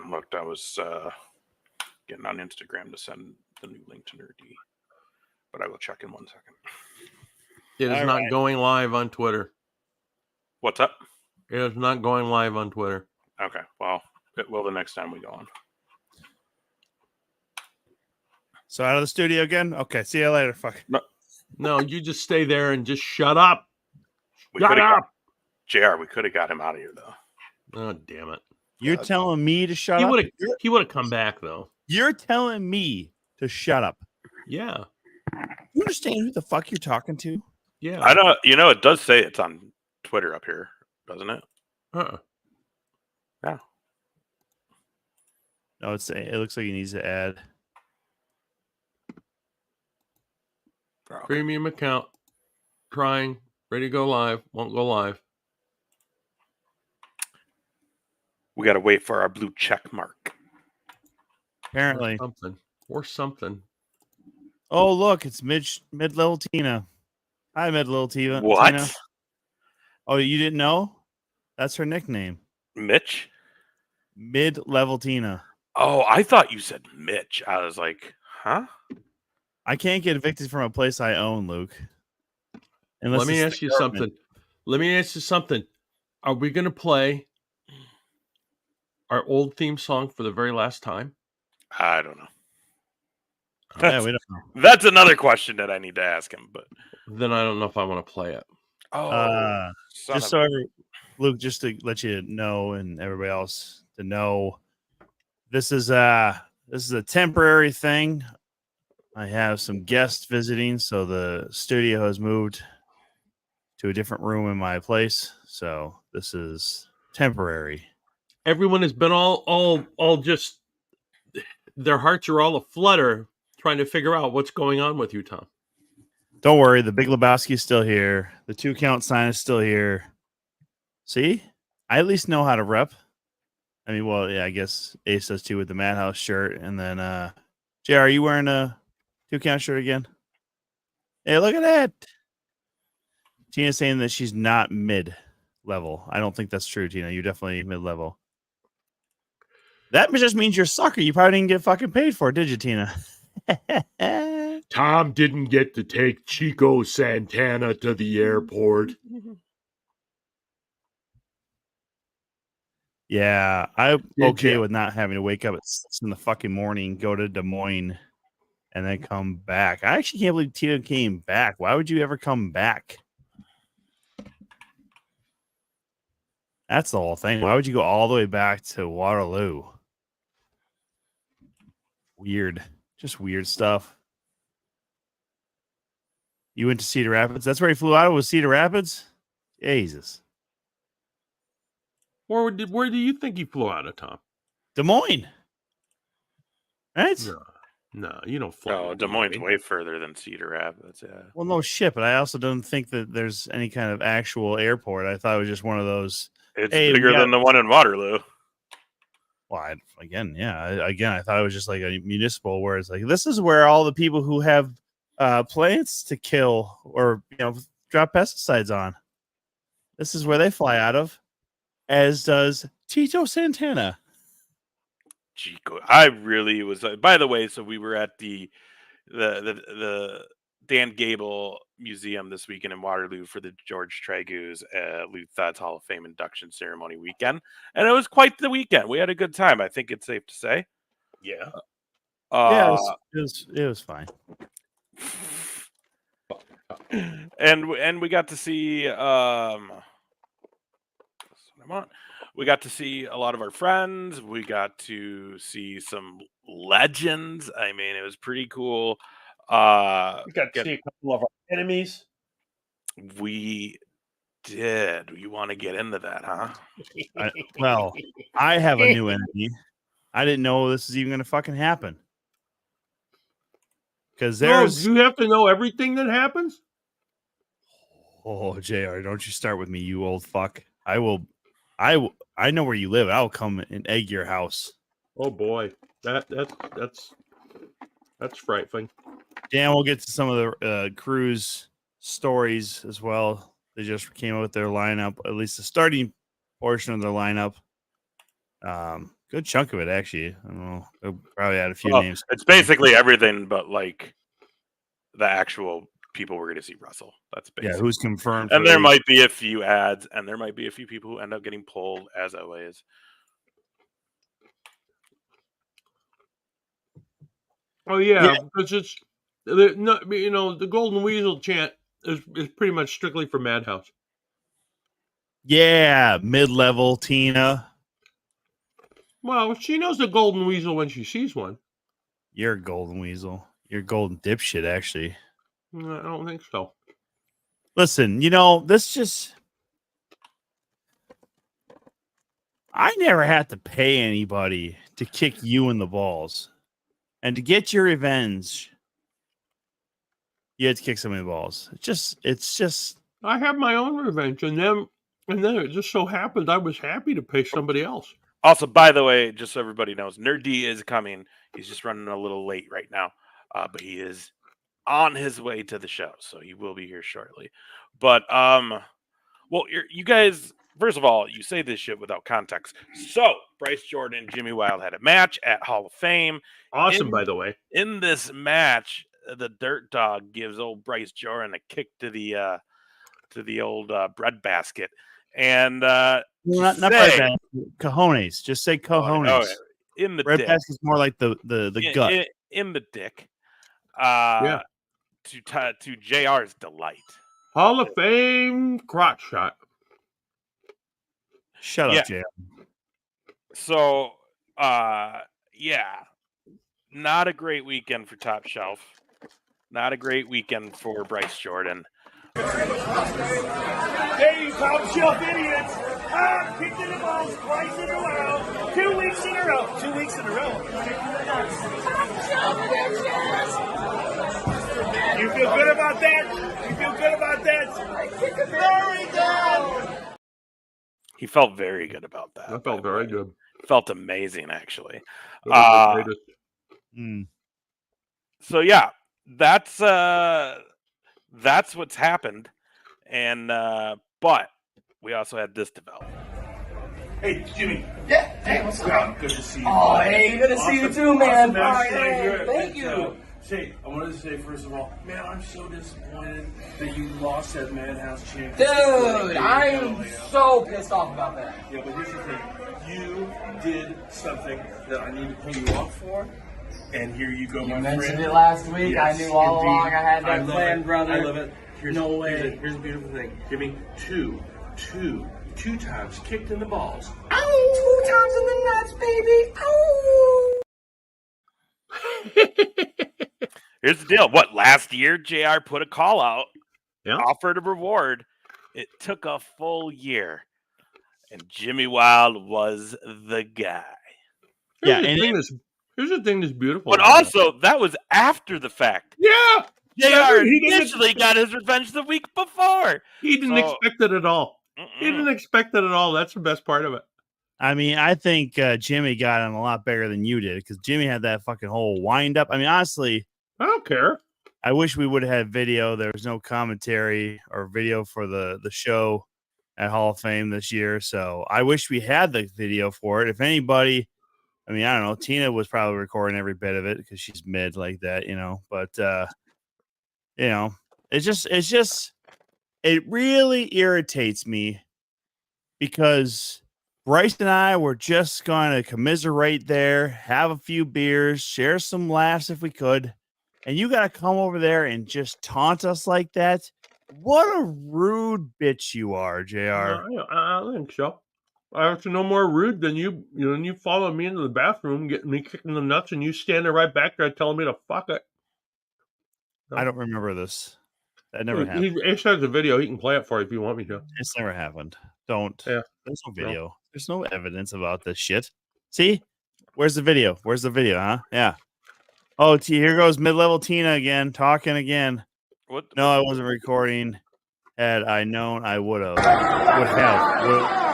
haven't looked. I was getting on Instagram to send the new link to NUR-D, but I will check in 1 second. It is not going live on Twitter. What's up? It is not going live on Twitter. Okay, well, it will the next time we go on. So out of the studio again? Okay, see you later. Fuck. No, you just stay there and just shut up. Shut up. JR, we could have got him out of here, though. Oh, damn it. You're telling me to shut up? He would have come back, though. You're telling me to shut up? Yeah. You understand who the fuck you're talking to? Yeah. I don't. You know, it does say it's on Twitter up here, doesn't it? Yeah. No, it looks like he needs to add. Premium account. Trying. Ready to go live. Won't go live. We got to wait for our blue check mark. Apparently. Or something. Oh, look. It's mid-level Tina. Hi, mid-level Tina. What? Tina. Oh, you didn't know? That's her nickname. Mitch? Mid-level Tina. Oh, I thought you said Mitch. I was like, huh? I can't get evicted from a place I own, Luke. Let me ask you something. Are we going to play our old theme song for the very last time? I don't know. Yeah, we don't know. That's another question that I need to ask him. But then I don't know if I want to play it. Oh, Luke, just to let you know and everybody else to know, this is a temporary thing. I have some guests visiting, so the studio has moved to a different room in my place. So this is temporary. Everyone has been all just, their hearts are all aflutter trying to figure out what's going on with you, Tom. Don't worry, the Big Lebowski is still here. The 2-count sign is still here. See? I at least know how to rep. I mean, well, yeah, I guess Ace does too with the Madhouse shirt. And then, JR, are you wearing a 2-count shirt again? Hey, look at that. Tina's saying that she's not mid-level. I don't think that's true, Tina. You're definitely mid-level. That just means you're a sucker. You probably didn't get fucking paid for it, did you, Tina? Tom didn't get to take Chico Santana to the airport. Yeah, I'm okay with not having to wake up at 6 in the fucking morning, go to Des Moines, and then come back. I actually can't believe Tina came back. Why would you ever come back? That's the whole thing. Why would you go all the way back to Waterloo? Weird. Just weird stuff. You went to Cedar Rapids? That's where he flew out of, was Cedar Rapids? Jesus. Where do you think he flew out of, Tom? Des Moines. Right? No, you don't fly. No, Des Moines way further than Cedar Rapids. Yeah. Well, no shit, but I also don't think that there's any kind of actual airport. I thought it was just one of those. It's bigger than the one in Waterloo. Well, I thought it was just like a municipal where it's like, this is where all the people who have plants to kill or, drop pesticides on. This is where they fly out of, as does Tito Santana. Chico. I really was. By the way, so we were at the Dan Gable Museum this weekend in Waterloo for the George Tragus Lou Thud's Hall of Fame induction ceremony weekend, and it was quite the weekend. We had a good time. I think it's safe to say. Yeah. It was fine. And we got to see we got to see a lot of our friends. We got to see some legends. I mean, it was pretty cool. We got to see a couple of our enemies. We did. You want to get into that, huh? I have a new enemy. I didn't know this is even going to fucking happen. Because you have to know everything that happens? Oh, JR, don't you start with me, you old fuck. I know where you live. I'll come and egg your house. Oh boy. That's frightening. Dan, we'll get to some of the Cruise stories as well. They just came out with their lineup, at least the starting portion of their lineup. Good chunk of it, actually. I don't know. They'll probably add a few Well, names. it's basically everything but like the actual people we're going to see wrestle. That's Yeah, basically. who's confirmed? And for there the- might be a few ads, and there might be a few people who end up getting pulled, as always. Oh yeah, because it's the Golden Weasel chant is pretty much strictly for Madhouse. Yeah, mid-level Tina. Well, she knows the Golden Weasel when she sees one. You're a golden weasel. You're a golden dipshit, actually. I don't think so. Listen, this just... I never had to pay anybody to kick you in the balls. And to get your revenge, you had to kick somebody in the balls. It's just... I have my own revenge, and then it just so happened I was happy to pay somebody else. Also, by the way, just so everybody knows, NUR-D is coming. He's just running a little late right now, but he is on his way to the show, so he will be here shortly. But well, you guys, first of all, you say this shit without context. So Bryce Jordan and Jimmy Wild had a match at Hall of Fame. Awesome, by the way. In this match, the Dirt Dog gives old Bryce Jordan a kick to the old bread basket, and not bread basket, cojones. Just say cojones. Oh, in the bread dick. basket is more like the gut. In the dick. Yeah. To JR's delight. Hall of Fame crotch shot. Shut up, JR. So, yeah, not a great weekend for Top Shelf. Not a great weekend for Bryce Jordan. Hey, you Top Shelf idiots! I'm kicking the balls twice in a row. 2 weeks in a row. 2 weeks in a row. Top Shelf bitches! You feel good about that? You feel good about that? Very good! He felt very good about that. I felt very good. Felt amazing, actually. So yeah, that's what's happened, and but we also had this develop. Hey, Jimmy. Yeah. Hey, what's up? Good to see you. Oh, hey, good to see you too, man. Awesome, All right, Glad hey, you're here. thank you. Say, I wanted to say first of all, man, I'm so disappointed that you lost that Madhouse championship. Dude, I'm so pissed off about that. Yeah, but here's the thing. You did something that I need to pay you off for, and here you go, my friend. You mentioned it last week. Yes, I knew all indeed. along I had I that love plan, it. brother. I love it. No way. Here's a beautiful thing. Jimmy, two times kicked in the balls. Ow! 2 times in the nuts, baby. Ow! Here's the deal. What, last year JR put a call out, Yeah. offered a reward. It took a full year, and Jimmy Wild was the guy. Yeah, Here's the thing that's beautiful. But also, that was after the fact. Yeah. JR He didn't- initially got his revenge the week before. He didn't expect it at all. He didn't expect it at all. That's the best part of it. I mean, I think Jimmy got him a lot better than you did because Jimmy had that fucking whole wind up. I mean, honestly, I don't care. I wish we would have had video. There was no commentary or video for the show at Hall of Fame this year. So I wish we had the video for it. If anybody, I mean, I don't know, Tina was probably recording every bit of it because she's mid like that, but it really irritates me because Bryce and I were just going to commiserate there, have a few beers, share some laughs if we could. And you got to come over there and just taunt us like that. What a rude bitch you are, JR. I don't think so. I have to know more rude than you. You follow me into the bathroom, getting me kicked in the nuts, and you standing right back there telling me to fuck it. I don't remember this. That never happened. He has a video. He can play it for you if you want me to. It's never happened. Don't. Yeah. There's no video. No. There's no evidence about this shit. See? Where's the video? Where's the video, huh? Yeah. Oh, here goes mid-level Tina again, talking again. What? No, I wasn't recording. Had I known, I would have. Would have.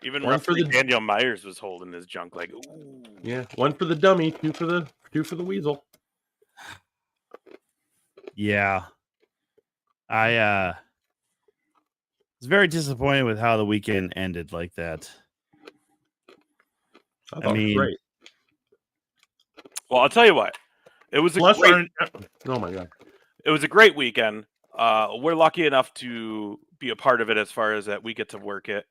Even referee Daniel Myers was holding his junk like, ooh. Yeah, 1 for the dummy, 2 for the 2 for the Weasel. Yeah. I was very disappointed with how the weekend ended like that. I thought it was mean, great. Well, I'll tell you what. It was a Plus, great. oh my god, It was a great weekend. We're lucky enough to be a part of it as far as that we get to work it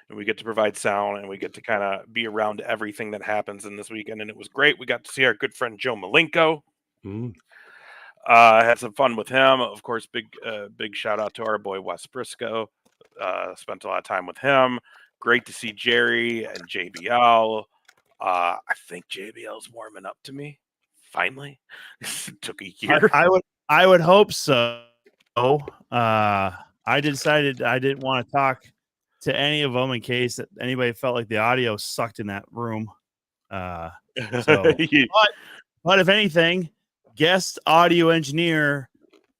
and we get to provide sound and we get to kind of be around everything that happens in this weekend. And it was great. We got to see our good friend Joe Malenko. Had some fun with him. Of course, big shout out to our boy Wes Briscoe. Spent a lot of time with him. Great to see Jerry and JBL. I think JBL's warming up to me. Finally, it took a year. I would hope so. I decided I didn't want to talk to any of them in case anybody felt like the audio sucked in that room. But if anything, guest audio engineer,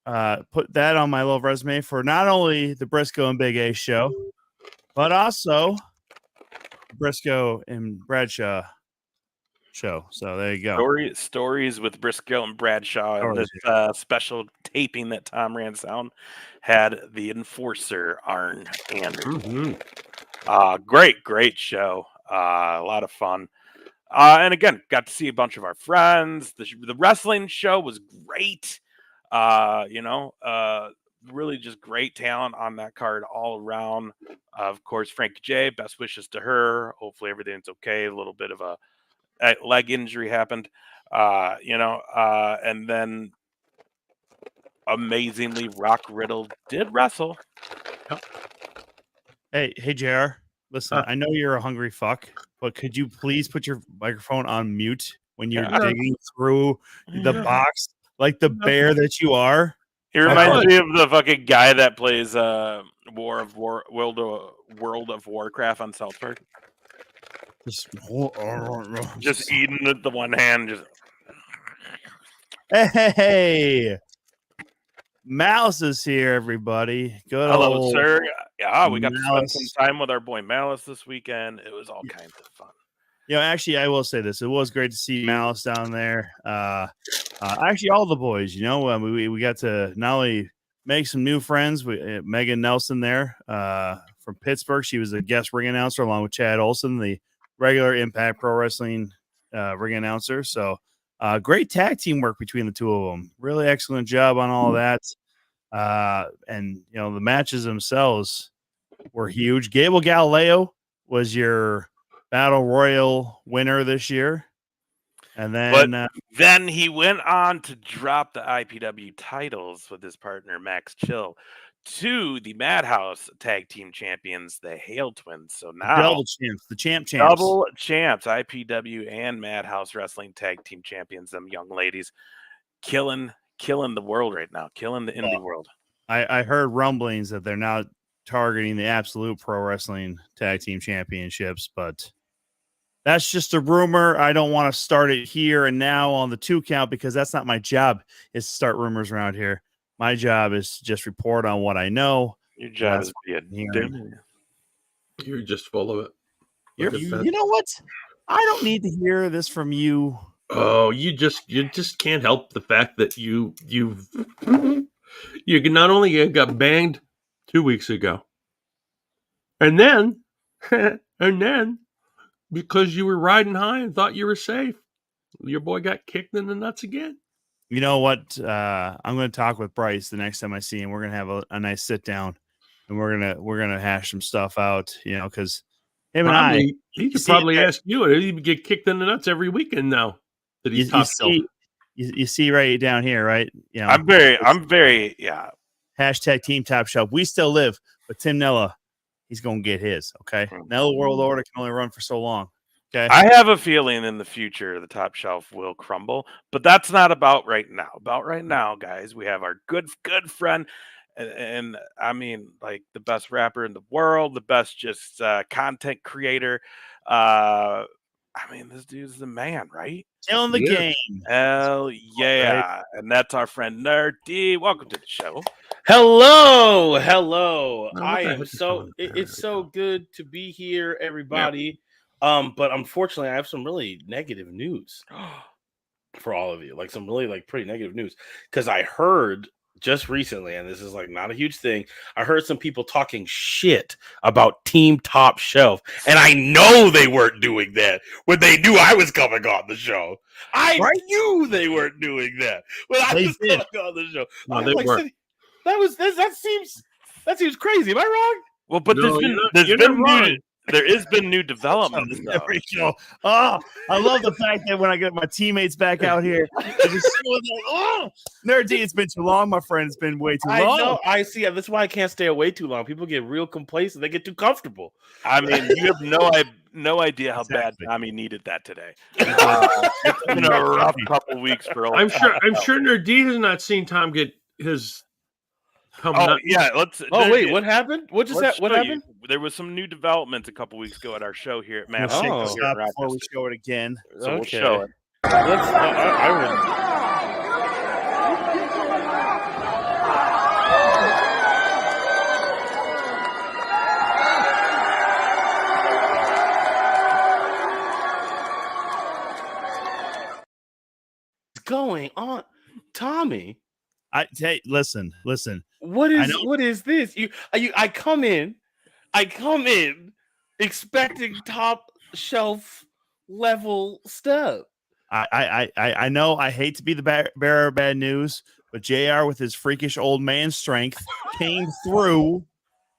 put that on my little resume for not only the Briscoe and Big A show, but also Briscoe and Bradshaw show. So there you go. Stories with Briscoe and Bradshaw and this special taping that Tom Ran Sound had the enforcer Arn Anderson. Great show. A lot of fun. And again, got to see a bunch of our friends. The wrestling show was great. Really just great talent on that card all around. Of course, Frankie J, best wishes to her. Hopefully everything's okay. A little bit of a leg injury happened, and then amazingly Rock Riddle did wrestle. Hey, JR, listen, I know you're a hungry fuck, but could you please put your microphone on mute when you're digging through the box like the bear that you are? He reminds me of the fucking guy that plays World of Warcraft on South Park. Just eating with the one hand. Just hey, Malice is here, everybody. Good hello, old sir. Yeah, we got to spend Malice. some time with our boy Malice this weekend. It was all kinds of fun. Actually, I will say this: it was great to see Malice down there. Actually, all the boys. We got to not only make some new friends. Megan Nelson there from Pittsburgh. She was a guest ring announcer along with Chad Olson, the regular Impact Pro Wrestling ring announcer. So great tag team work between the two of them. Really excellent job on all of that. And the matches themselves were huge. Gable Galileo was your Battle Royal winner this year. And then he went on to drop the IPW titles with his partner Max Chill to the Madhouse Tag Team Champions, the Hale Twins. So now double champs, the champs, double champs, IPW and Madhouse Wrestling Tag Team Champions. Them young ladies killing the world right now, killing the indie world. I heard rumblings that they're now targeting the Absolute Pro Wrestling Tag Team Championships, but that's just a rumor. I don't want to start it here and now on the 2 count because that's not my job, is to start rumors around here. My job is to just report on what I know. Your job is to be a dick. You're just full of it. You know what? I don't need to hear this from you. Oh, you just can't help the fact that you not only got banged 2 weeks ago, and then because you were riding high and thought you were safe, your boy got kicked in the nuts again. You know what? I'm going to talk with Bryce the next time I see him. We're going to have a nice sit down, and we're gonna hash some stuff out. Because him and he could probably ask you. He would get kicked in the nuts every weekend now that he's top shelf. You see right down here, right? I'm very Hashtag Team Top Shelf. We still live, but Tim Nella, he's going to get his. Okay, Nella World Order can only run for so long. Okay, I have a feeling in the future the top shelf will crumble, but that's not about right now. About right now, guys, we have our good friend, and I mean, like the best rapper in the world, the best just content creator. I mean, this dude's the man, right? Killing the game. Hell yeah. Right. And that's our friend NUR-D. Welcome to the show. Hello. I am it's so good to be here, everybody. Yeah. But unfortunately, I have some really negative news. for all of you, like some really like pretty negative news, because I heard just recently, and this is like not a huge thing, I heard some people talking shit about Team Top Shelf, and I know they weren't doing that when they knew I was coming on the show. I knew they weren't doing that when I was coming on the show. No, they weren't. That seems crazy. Am I wrong? Well, but No, there has been new developments. There we go. Oh, I love the fact that when I get my teammates back out here, they're just like, oh, NUR-D, it's been too long, my friend. It's been way too long. I know. I see. That's why I can't stay away too long. People get real complacent. They get too comfortable. I mean, you have no idea how bad Tommy needed that today. It's been a rough couple weeks for old. I'm sure NUR-D has not seen Tom get his. Yeah, wait, what happened? What happened? There was some new developments a couple weeks ago at our show here at Matt. Before we show it again, so we'll show it. What's going on, Tommy? Hey, listen. What is this? I come in expecting top shelf level stuff. I know I hate to be the bearer of bad news, but JR with his freakish old man strength came through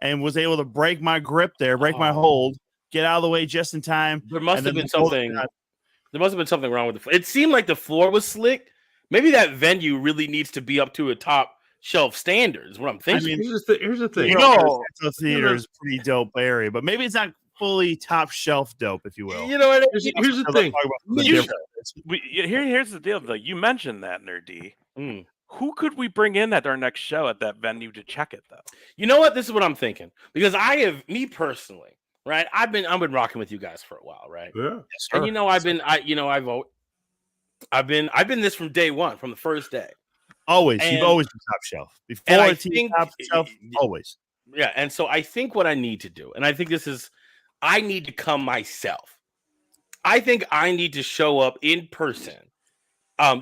and was able to break my grip there, break my hold, get out of the way just in time. There must have been something. There must have been something wrong with the floor. It seemed like the floor was slick. Maybe that venue really needs to be up to a top shelf standard is what I'm thinking. I mean, here's the thing. The theater is pretty dope area, but maybe it's not fully top shelf dope, if you will. You know what? Here's the thing. Here's the deal, though. You mentioned that, NUR-D. Who could we bring in at our next show at that venue to check it, though? You know what? This is what I'm thinking, because me personally, right? I've been rocking with you guys for a while, right? Yeah. Yes, and I've been this from day one, from the first day. Always. You've always been top shelf. Before top shelf, always. Yeah. And so I think what I need to do, and I think I need to come myself. I think I need to show up in person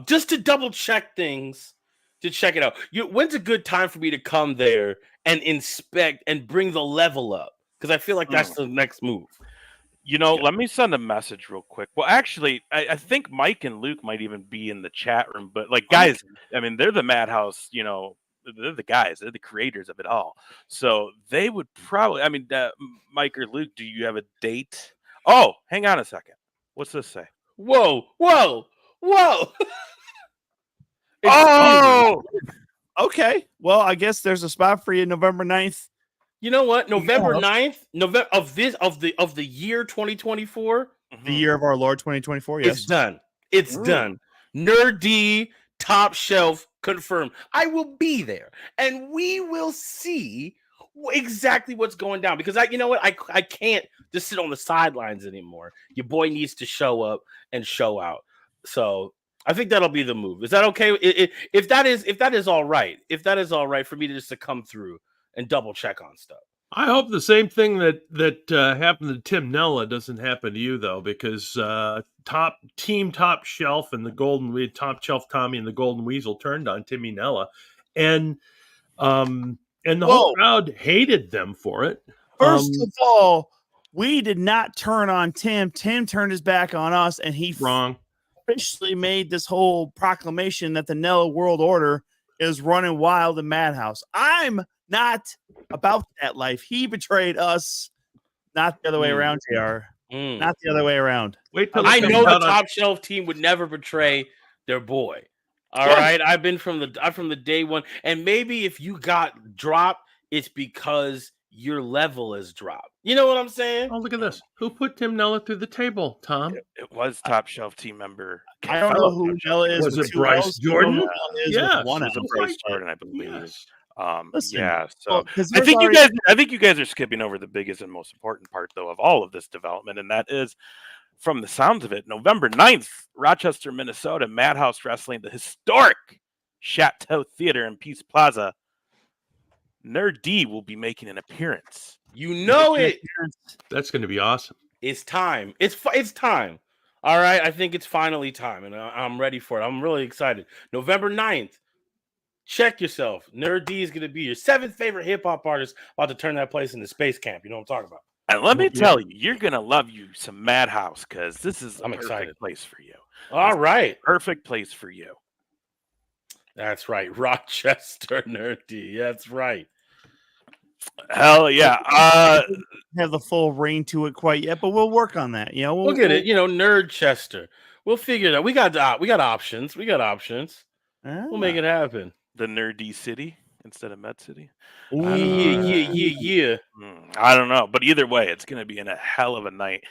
just to double check things, to check it out. When's a good time for me to come there and inspect and bring the level up? Because I feel like that's the next move. Let me send a message real quick. Well, actually, I think Mike and Luke might even be in the chat room. But, guys, I mean, they're the Madhouse, they're the guys. They're the creators of it all. So they would probably, Mike or Luke, do you have a date? Oh, hang on a second. What's this say? Whoa. Oh! Okay. Well, I guess there's a spot for you November 9th. You know what? November 9th, November of the year 2024. The year of our Lord 2024. Yes. It's done. It's done. NUR-D top shelf confirmed. I will be there and we will see exactly what's going down, because I can't just sit on the sidelines anymore. Your boy needs to show up and show out. So I think that'll be the move. Is that okay? If that is all right for me to just to come through and double check on stuff. I hope the same thing that happened to Tim Nella doesn't happen to you, though, because top shelf and the Golden top shelf Tommy and the Golden Weasel turned on Timmy Nella, and the whole crowd hated them for it. First of all, we did not turn on Tim. Tim turned his back on us, and he officially made this whole proclamation that the Nella World Order is running wild in Madhouse. I'm not about that life. He betrayed us, not the other way around, JR. Not the other way around. I know the top shelf team would never betray their boy. All right. I'm from the day one. And maybe if you got dropped, it's because your level is dropped. You know what I'm saying? Oh, look at this. Who put Tim Nella through the table, Tom? It was top shelf team member. I don't know who Nella is. Was it Bryce Jordan? Yeah, it was Bryce Jordan, I believe. Yes. So I think you guys are skipping over the biggest and most important part, though, of all of this development, and that is, from the sounds of it, November 9th, Rochester, Minnesota, Madhouse Wrestling, the historic Chateau Theater in Peace Plaza. NUR-D will be making an appearance. You know it. That's going to be awesome. It's time. It's time. All right, I think it's finally time, and I'm ready for it. I'm really excited. November 9th. Check yourself. NUR-D is going to be your 7th favorite hip hop artist, about to turn that place into space camp. You know what I'm talking about? And let me Yeah. tell you, you're gonna love you some Madhouse because this is a I'm perfect excited. place for you. All right. Perfect place for you. That's right. Rochester NUR-D. That's right. Hell yeah. Have the full reign to it quite yet, but we'll work on that. You know, We'll get it. You know, Nerdchester. We'll figure it out. We got options. We got options. We'll make it happen. The NUR-D City instead of Med City. Yeah. I don't know, but either way, it's gonna be in a hell of a night.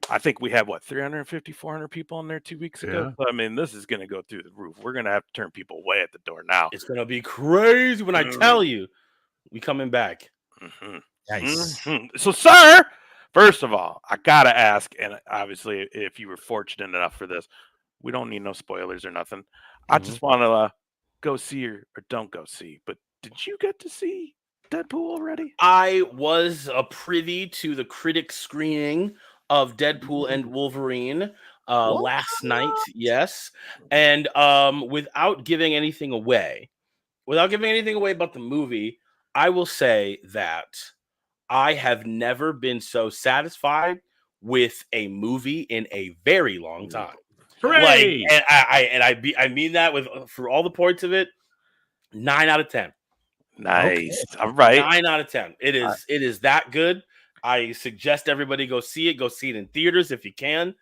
I think we had 350, 400 people in there 2 weeks ago. Yeah. So, I mean, this is gonna go through the roof. We're gonna have to turn people away at the door now. It's gonna be crazy when I tell you we coming back. Nice. So, sir, first of all, I gotta ask, and obviously, if you were fortunate enough for this, we don't need no spoilers or nothing. I just want to go see or don't go see. But did you get to see Deadpool already? I was a privy to the critic screening of Deadpool and Wolverine last night. Yes, and without giving anything away about the movie, I will say that I have never been so satisfied with a movie in a very long time. Hooray! Like, and I mean that with for all the points of it, 9 out of 10. Nice. Okay. All right. 9 out of 10. It is that good. I suggest everybody go see it. Go see it in theaters if you can.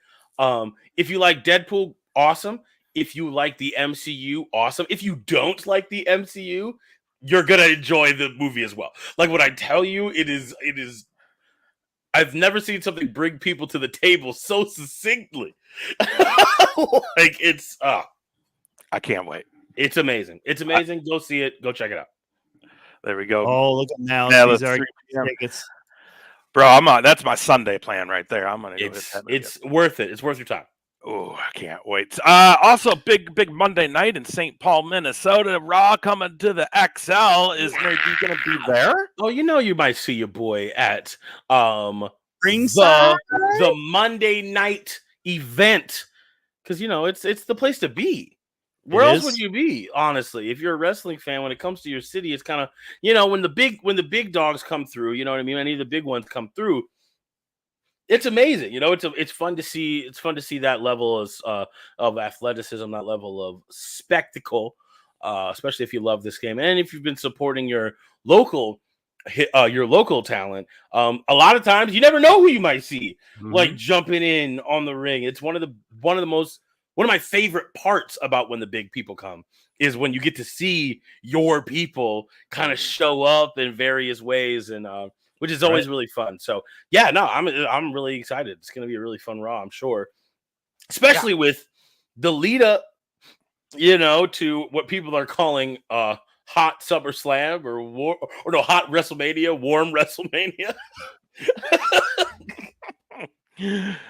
If you like Deadpool, awesome. If you like the MCU, awesome. If you don't like the MCU, you're gonna enjoy the movie as well. Like what I tell you, it is. I've never seen something bring people to the table so succinctly. Like it's. I can't wait. It's amazing. It's amazing. Go see it. Go check it out. There we go. Oh, look at now. Yeah, These that's are 3 p.m. tickets. Bro, that's my Sunday plan right there. I'm gonna go hit that. It's worth it. It's worth your time. Oh, I can't wait. Also, big Monday night in St. Paul, Minnesota. Raw coming to the XL. Is NUR-D going to be there? Oh, you know you might see your boy at Ringside? the Monday night event because you know it's the place to be. Where else would you be? Honestly, if you're a wrestling fan, when it comes to your city, it's kind of when the big dogs come through. You know what I mean? Any of the big ones come through. It's amazing, it's fun to see. It's fun to see that level of athleticism, that level of spectacle, especially if you love this game and if you've been supporting your local talent. A lot of times, you never know who you might see like jumping in on the ring. It's one of my favorite parts about when the big people come is when you get to see your people kind of show up in various ways and. Which is always really fun. So yeah, no, I'm really excited. It's gonna be a really fun Raw, I'm sure. Especially with the lead up, to what people are calling hot SummerSlam or hot WrestleMania, warm WrestleMania.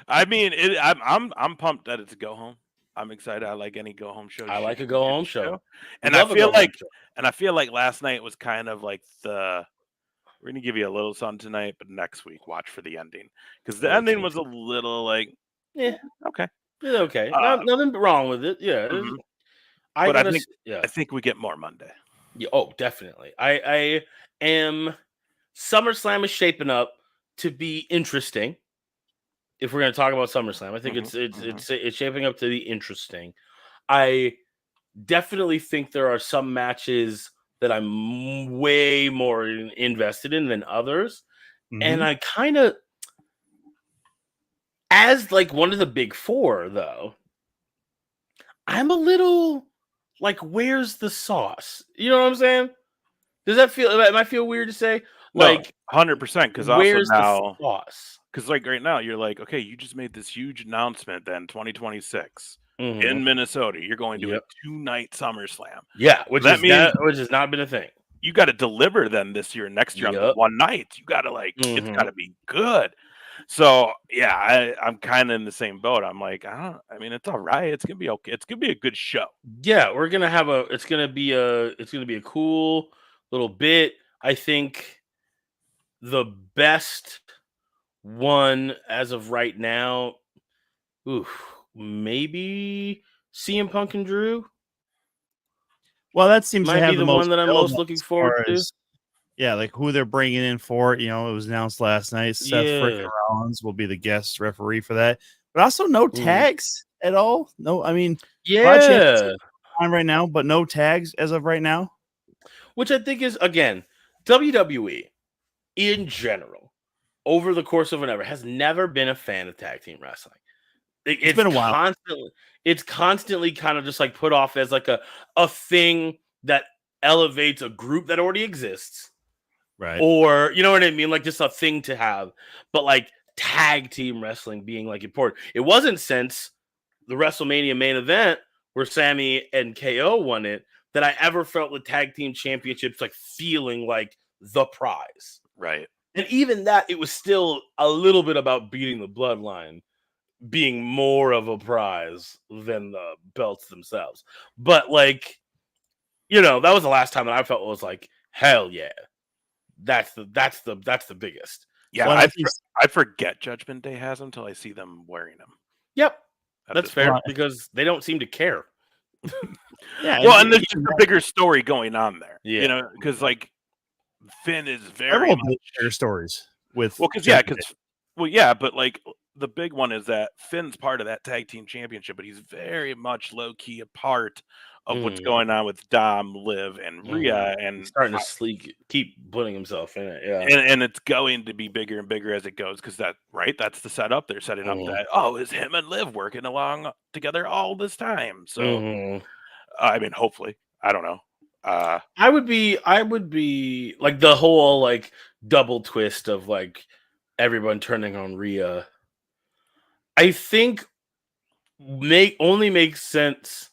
I mean, I'm pumped that it's a go home. I'm excited. I like any go home show. I like a go home show. And I feel like last night was kind of like we're going to give you a little something tonight, but next week, watch for the ending. Because the ending was a little like, okay. Yeah, okay. Nothing wrong with it. Yeah. I think we get more Monday. Yeah, oh, definitely. I am. SummerSlam is shaping up to be interesting. If we're going to talk about SummerSlam, I think it's shaping up to be interesting. I definitely think there are some matches that I'm way more invested in than others. And I kind of, as like one of the big four, though, I'm a little like, where's the sauce? You know what I'm saying? Am I feel weird to say? Like, 100%. Because where's also the sauce? Because like right now, you're like, okay, you just made this huge announcement. Then 2026 in Minnesota, you're going to a 2-night SummerSlam. Yeah, which has not been a thing. You got to deliver then this year and next year on the one night. You got to it's got to be good. So yeah, I'm kind of in the same boat. I'm like, I mean, it's all right. It's gonna be okay. It's gonna be a good show. Yeah, we're gonna have it's gonna be a cool little bit. I think the best one as of right now Maybe CM Punk and Drew Well, that seems to might have be the most one that I'm build most looking as forward far to. as like who they're bringing in for it. It was announced last night. Seth freaking Rollins will be the guest referee for that, but also no tags at all. No, I mean, on right now, but no tags as of right now. Which I think is, again, WWE in general, over the course of whatever, has never been a fan of tag team wrestling. It's been a while. It's constantly kind of just like put off as like a thing that elevates a group that already exists. Right. Or, you know what I mean? Like just a thing to have. But like tag team wrestling being like important. It wasn't since the WrestleMania main event where Sammy and KO won it that I ever felt the tag team championships like feeling like the prize. Right. And even that, it was still a little bit about beating the bloodline being more of a prize than the belts themselves. But like, that was the last time that I felt it was like, hell yeah. That's the biggest. Yeah, So, I forget Judgment Day has them until I see them wearing them. Yep. That's fair because they don't seem to care. Yeah. Well, and there's just a bigger story going on there. Yeah. Because like Finn is very bigger stories with but like the big one is that Finn's part of that tag team championship, but he's very much low key a part of what's going on with Dom, Liv, and Rhea, and he's starting to keep putting himself in it. Yeah, and it's going to be bigger and bigger as it goes because that's the setup. They're setting up that is him and Liv working along together all this time. So I mean, hopefully, I don't know. I would be like the whole like double twist of like everyone turning on Rhea. I think only makes sense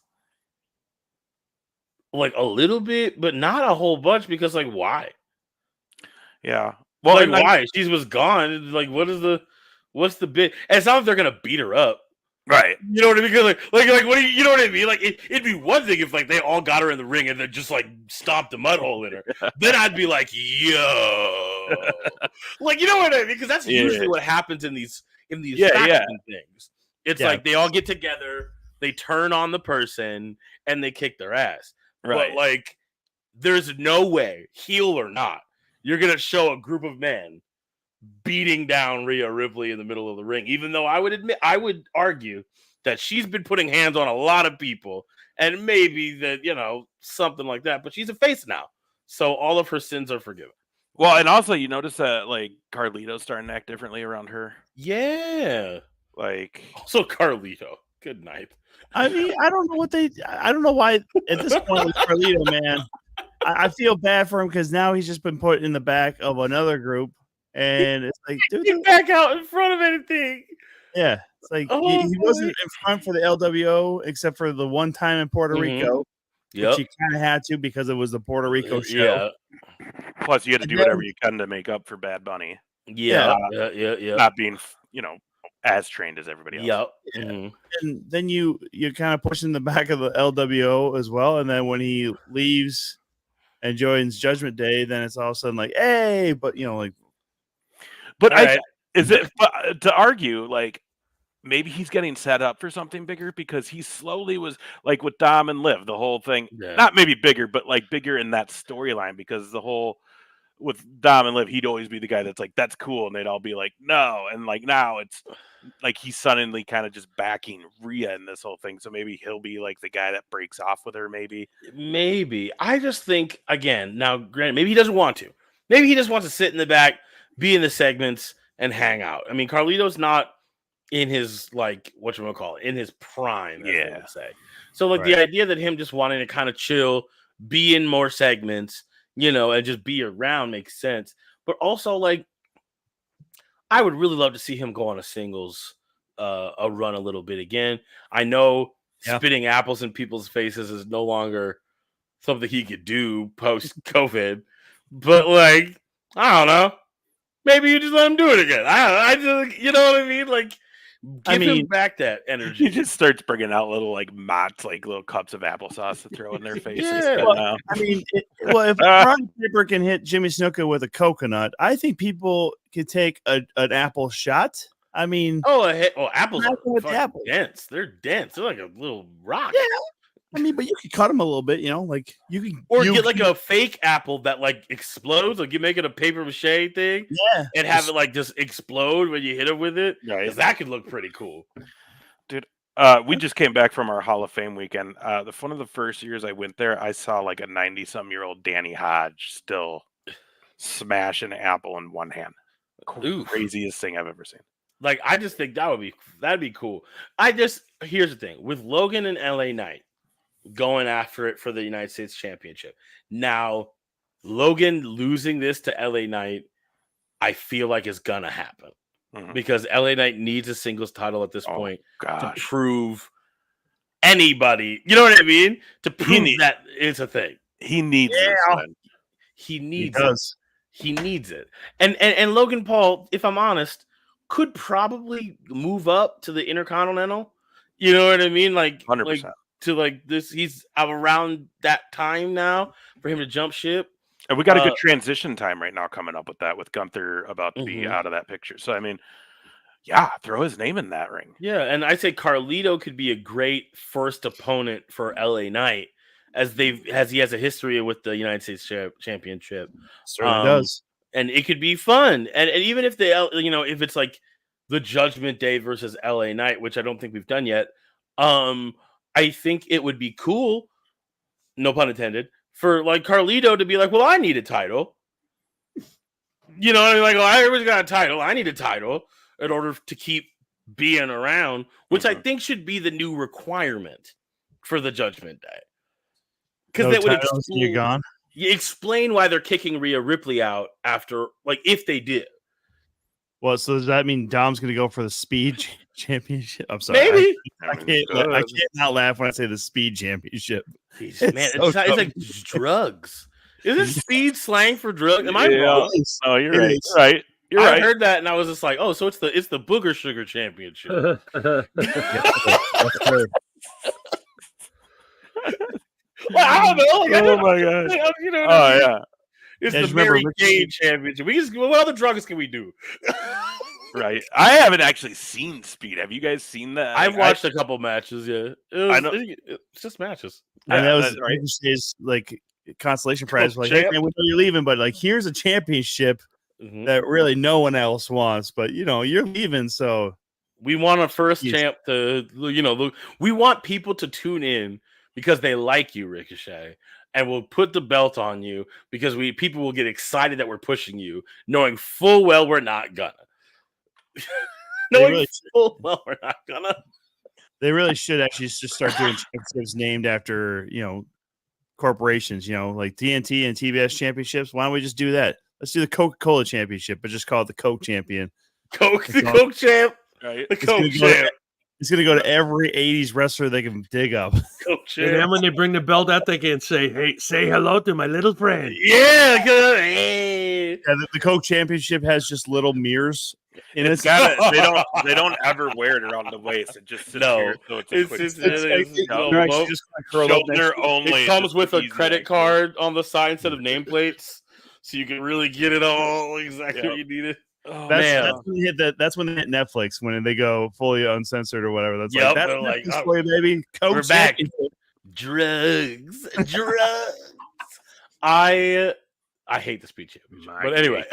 like a little bit, but not a whole bunch because like why? Yeah. Well, like why? She was gone. Like what's the bit? And it's not like they're gonna beat her up. Right. You know what I mean? Because like what do you know what I mean? Like it'd be one thing if like they all got her in the ring and then just like stomped a mud hole in her. Then I'd be like, yo. Like, you know what I mean? Because that's usually what happens in these faction things. It's like they all get together, they turn on the person, and they kick their ass. Right. But like there's no way, heel or not, you're gonna show a group of men beating down Rhea Ripley in the middle of the ring, even though I would argue that she's been putting hands on a lot of people and maybe that, something like that, but she's a face now. So all of her sins are forgiven. Well, and also you notice that like Carlito's starting to act differently around her. Yeah. Like also Carlito. Good night. I mean, I don't know why at this point with Carlito, man, I feel bad for him because now he's just been put in the back of another group. And it's like, dude, get back out in front of anything. Yeah, it's like he wasn't in front for the LWO except for the one time in Puerto Rico, which he kind of had to because it was the Puerto Rico show. Yeah. Plus, you had to do whatever you can to make up for Bad Bunny. Yeah. Not being, as trained as everybody else. Yeah. And then you kind of push in the back of the LWO as well, and then when he leaves and joins Judgment Day, then it's all of a sudden like, hey, but But is it to argue like maybe he's getting set up for something bigger because he slowly was like with Dom and Liv, the whole thing, not maybe bigger, but like bigger in that storyline because the whole with Dom and Liv, he'd always be the guy that's like, that's cool. And they'd all be like, no. And like now it's like he's suddenly kind of just backing Rhea in this whole thing. So maybe he'll be like the guy that breaks off with her. Maybe. I just think, again, now granted, maybe he doesn't want to. Maybe he just wants to sit in the back, be in the segments, and hang out. I mean, Carlito's not in his, like, in his prime, as they would say. So, like, the idea that him just wanting to kind of chill, be in more segments, and just be around makes sense. But also, like, I would really love to see him go on a singles a run a little bit again. I know spitting apples in people's faces is no longer something he could do post-COVID. But, like, I don't know. Maybe you just let him do it again. I just, you know what I mean? Like, give him back that energy. He just starts bringing out little like mots, like little cups of applesauce to throw in their faces. Well, I mean, if Ron Piper can hit Jimmy Snuka with a coconut, I think people could take an apple shot I mean, apples Not are with fucking apples. dense. They're dense. They're like a little rock. Yeah. I mean, but you can cut them a little bit, like you can, Or you get like can- a fake apple that like explodes, like you make it a paper mache thing, yeah, and have it like just explode when you hit it with it. Right. Because that could look pretty cool. We just came back from our Hall of Fame weekend. One of the first years I went there, I saw like a 90-some-year-old Danny Hodge still smash an apple in one hand. Oof. Craziest thing I've ever seen. Like, I just think that'd be cool. Here's the thing with Logan and LA Knight going after it for the United States Championship. Now, Logan losing this to LA Knight, I feel like is gonna happen because LA Knight needs a singles title at this point to prove anybody, you know what I mean? To prove that it's a thing. He needs this one. He needs he it. does. He needs it. And Logan Paul, if I'm honest, could probably move up to the Intercontinental. You know what I mean? Like 100%. To like this, he's around that time now for him to jump ship. And we got a good transition time right now coming up with that, with Gunther about to be out of that picture. So, I mean, yeah, throw his name in that ring. Yeah, and I say Carlito could be a great first opponent for LA Knight as he has a history with the United States Championship. Certainly does. And it could be fun. And even if if it's like the Judgment Day versus LA Knight, which I don't think we've done yet, I think it would be cool, no pun intended, for like Carlito to be like, well, I need a title. You know what I mean? Like, well, everybody's got a title. I need a title in order to keep being around, which I think should be the new requirement for the Judgment Day. Because that would explain why they're kicking Rhea Ripley out after, like, if they did. Well, so does that mean Dom's going to go for the Speed Championship? I'm sorry. Maybe. I can't not laugh when I say the Speed Championship. It's like drugs. Isn't speed slang for drugs? Am I wrong? Oh, you're right. Right. You're right. I heard that and I was just like, oh, so it's the Booger Sugar Championship. Well, I don't know. Like, oh my god! You know what I mean? Yeah. It's the Mary Kay Championship. What other drugs can we do? Right. I haven't actually seen Speed. Have you guys seen that? I've watched a couple matches. Yeah, I know. It's just matches. And that was right. His like consolation prize. Like, hey, man, we know you're leaving, but like, here's a championship that really no one else wants. But you're leaving, so we want a first champ to. We want people to tune in because they like you, Ricochet, and we'll put the belt on you because people will get excited that we're pushing you, knowing full well we're not gonna. Full well we're not gonna. They really should actually just start doing championships named after corporations. Like TNT and TBS championships. Why don't we just do that? Let's do the Coca-Cola championship, but just call it the Coke champion. Coke champ. Right. The Coke champ. It's going to go to every 80s wrestler they can dig up. And then when they bring the belt out, they can say, hey, say hello to my little friend. Yeah. Hey. Yeah, the Coke Championship has just little mirrors in it. They don't ever wear it around the waist. It just sits here. So it comes with a credit card on the side instead of nameplates, so you can really get it all exactly what you need it. Oh, that's when they hit Netflix, when they go fully uncensored or whatever. That's that's way, baby. We're back. Drugs. I hate the Speed Championship, but anyway,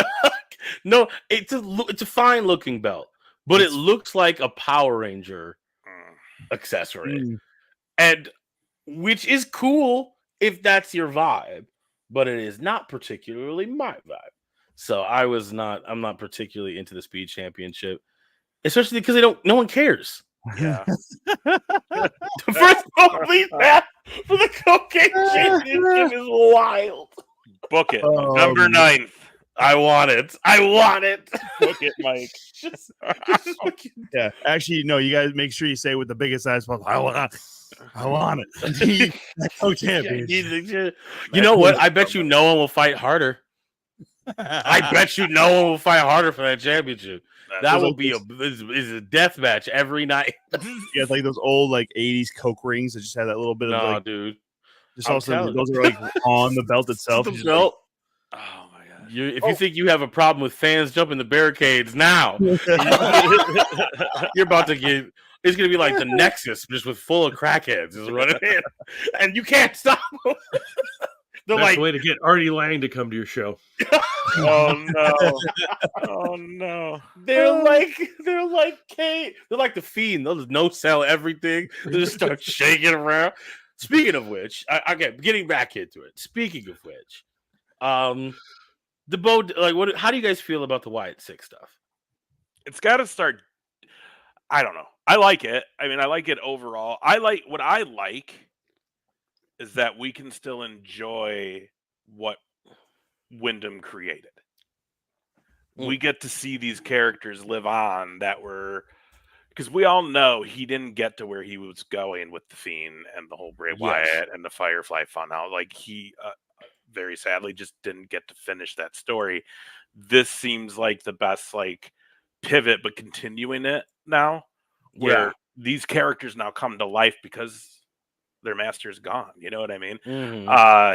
no, it's a fine looking belt, but it looks like a Power Ranger accessory, and which is cool if that's your vibe, but it is not particularly my vibe. So I'm not particularly into the Speed Championship, especially because no one cares. Yeah. First of all, please, Matt, for the Cocaine Championship is wild. Book it. Number 9th. I want it. Book it, Mike. Yeah. Actually, no, you guys make sure you say with the biggest eyes possible. I want it. Championship. You know what? I bet you no one will fight harder. I bet you no one will fight harder for that championship. That will be a death match every night. Yeah, like those old 80s Coke rings that just have that little bit of dude. Just also those are on the belt itself. The belt. Oh my gosh. If you think you have a problem with fans jumping the barricades now, you're about to get. It's gonna be like the Nexus, just with full of crackheads, is running in, and you can't stop them. They're That's like, the way to get Artie Lang to come to your show. Oh no! Oh no! they're like Kate. They're like the Fiend. They'll just no sell everything. They just start shaking around. Speaking of which, okay, getting back into it. Speaking of which, the Bo, like, what? How do you guys feel about the Wyatt Six stuff? It's got to start. I don't know. I like it. I mean, I like it overall. What I like is that we can still enjoy what Wyndham created. We get to see these characters live on that were, because we all know he didn't get to where he was going with the Fiend and the whole Bray Wyatt and the Firefly Funhouse. Like he, very sadly, just didn't get to finish that story. This seems like the best like pivot, but continuing it now, where these characters now come to life because their master's gone. You know what I mean?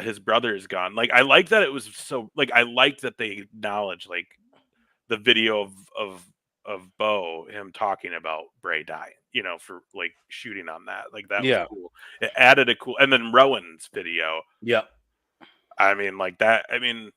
His brother is gone. Like I like that it was so. Like I like that they acknowledge like the video of Bo, him talking about Bray dying, you know, for like shooting on that. Like that was cool. It added a cool, and then Rowan's video. Yep. I mean, like that. I mean,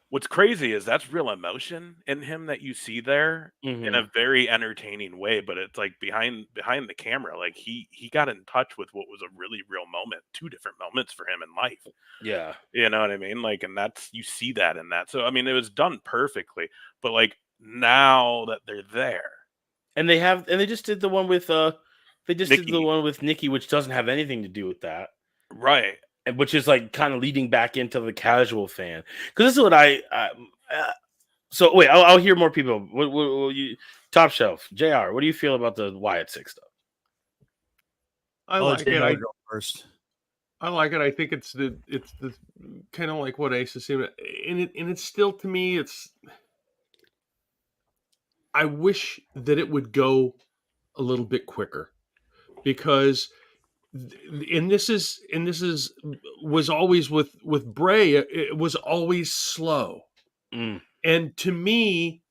what's crazy is that's real emotion in him that you see there in a very entertaining way. But it's like behind the camera, like he got in touch with what was a really real moment, 2 different moments for him in life. Yeah. You know what I mean? Like, and that's, you see that in that. So, I mean, it was done perfectly, but like now that they're there. And they just did the one with, did the one with Nikki, which doesn't have anything to do with that. Right. And which is like kind of leading back into the casual fan. Because this is what so wait, I'll hear more people. What you, Top Shelf, JR, what do you feel about the Wyatt Six stuff? I like it. I go first. I like it. I think it's the kind of like what Ace is saying, and it's still, to me, it's. I wish that it would go a little bit quicker, because, and this was always with Bray. It was always slow, and to me,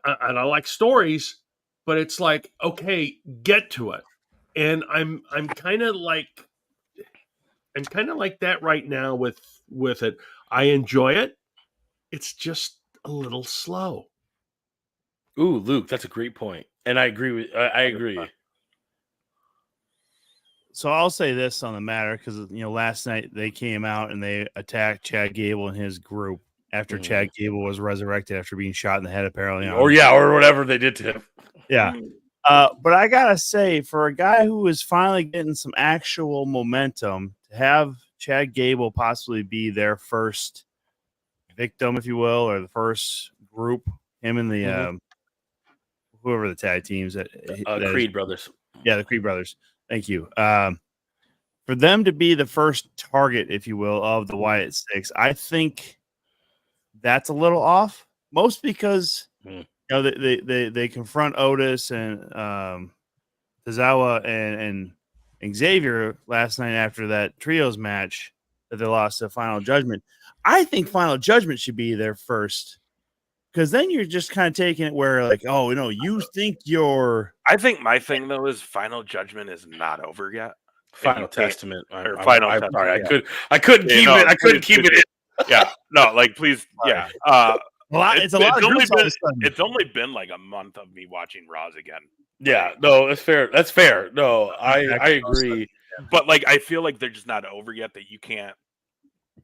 and I like stories, but it's like, okay, get to it, and I'm kind of like. I'm kind of like that right now with it. I enjoy it. It's just a little slow. Ooh, Luke, that's a great point, and I agree with. I agree. So I'll say this on the matter, because last night they came out and they attacked Chad Gable and his group after Chad Gable was resurrected after being shot in the head, apparently. Or whatever they did to him. Yeah. But I gotta say, for a guy who is finally getting some actual momentum, to have Chad Gable possibly be their first victim, if you will, or the first group, him and the whoever the tag teams that Creed brothers. Yeah, the Creed brothers. Thank you. For them to be the first target, if you will, of the Wyatt Six, I think that's a little off. Most because they confront Otis and Tozawa and Xavier last night after that trios match that they lost to Final Judgment. I think Final Judgment should be there first, because then you're just kind of taking it where, like, oh, you think you're. I think my thing though is Final Judgment is not over yet. Final Testament. Final Testament. Sorry, I couldn't keep it. I couldn't keep it in. Yeah. No, like, please. Yeah. It's only been like a month of me watching Raws again. Yeah, no, that's fair. That's fair. No, I agree. But like, I feel like they're just not over yet, that you can't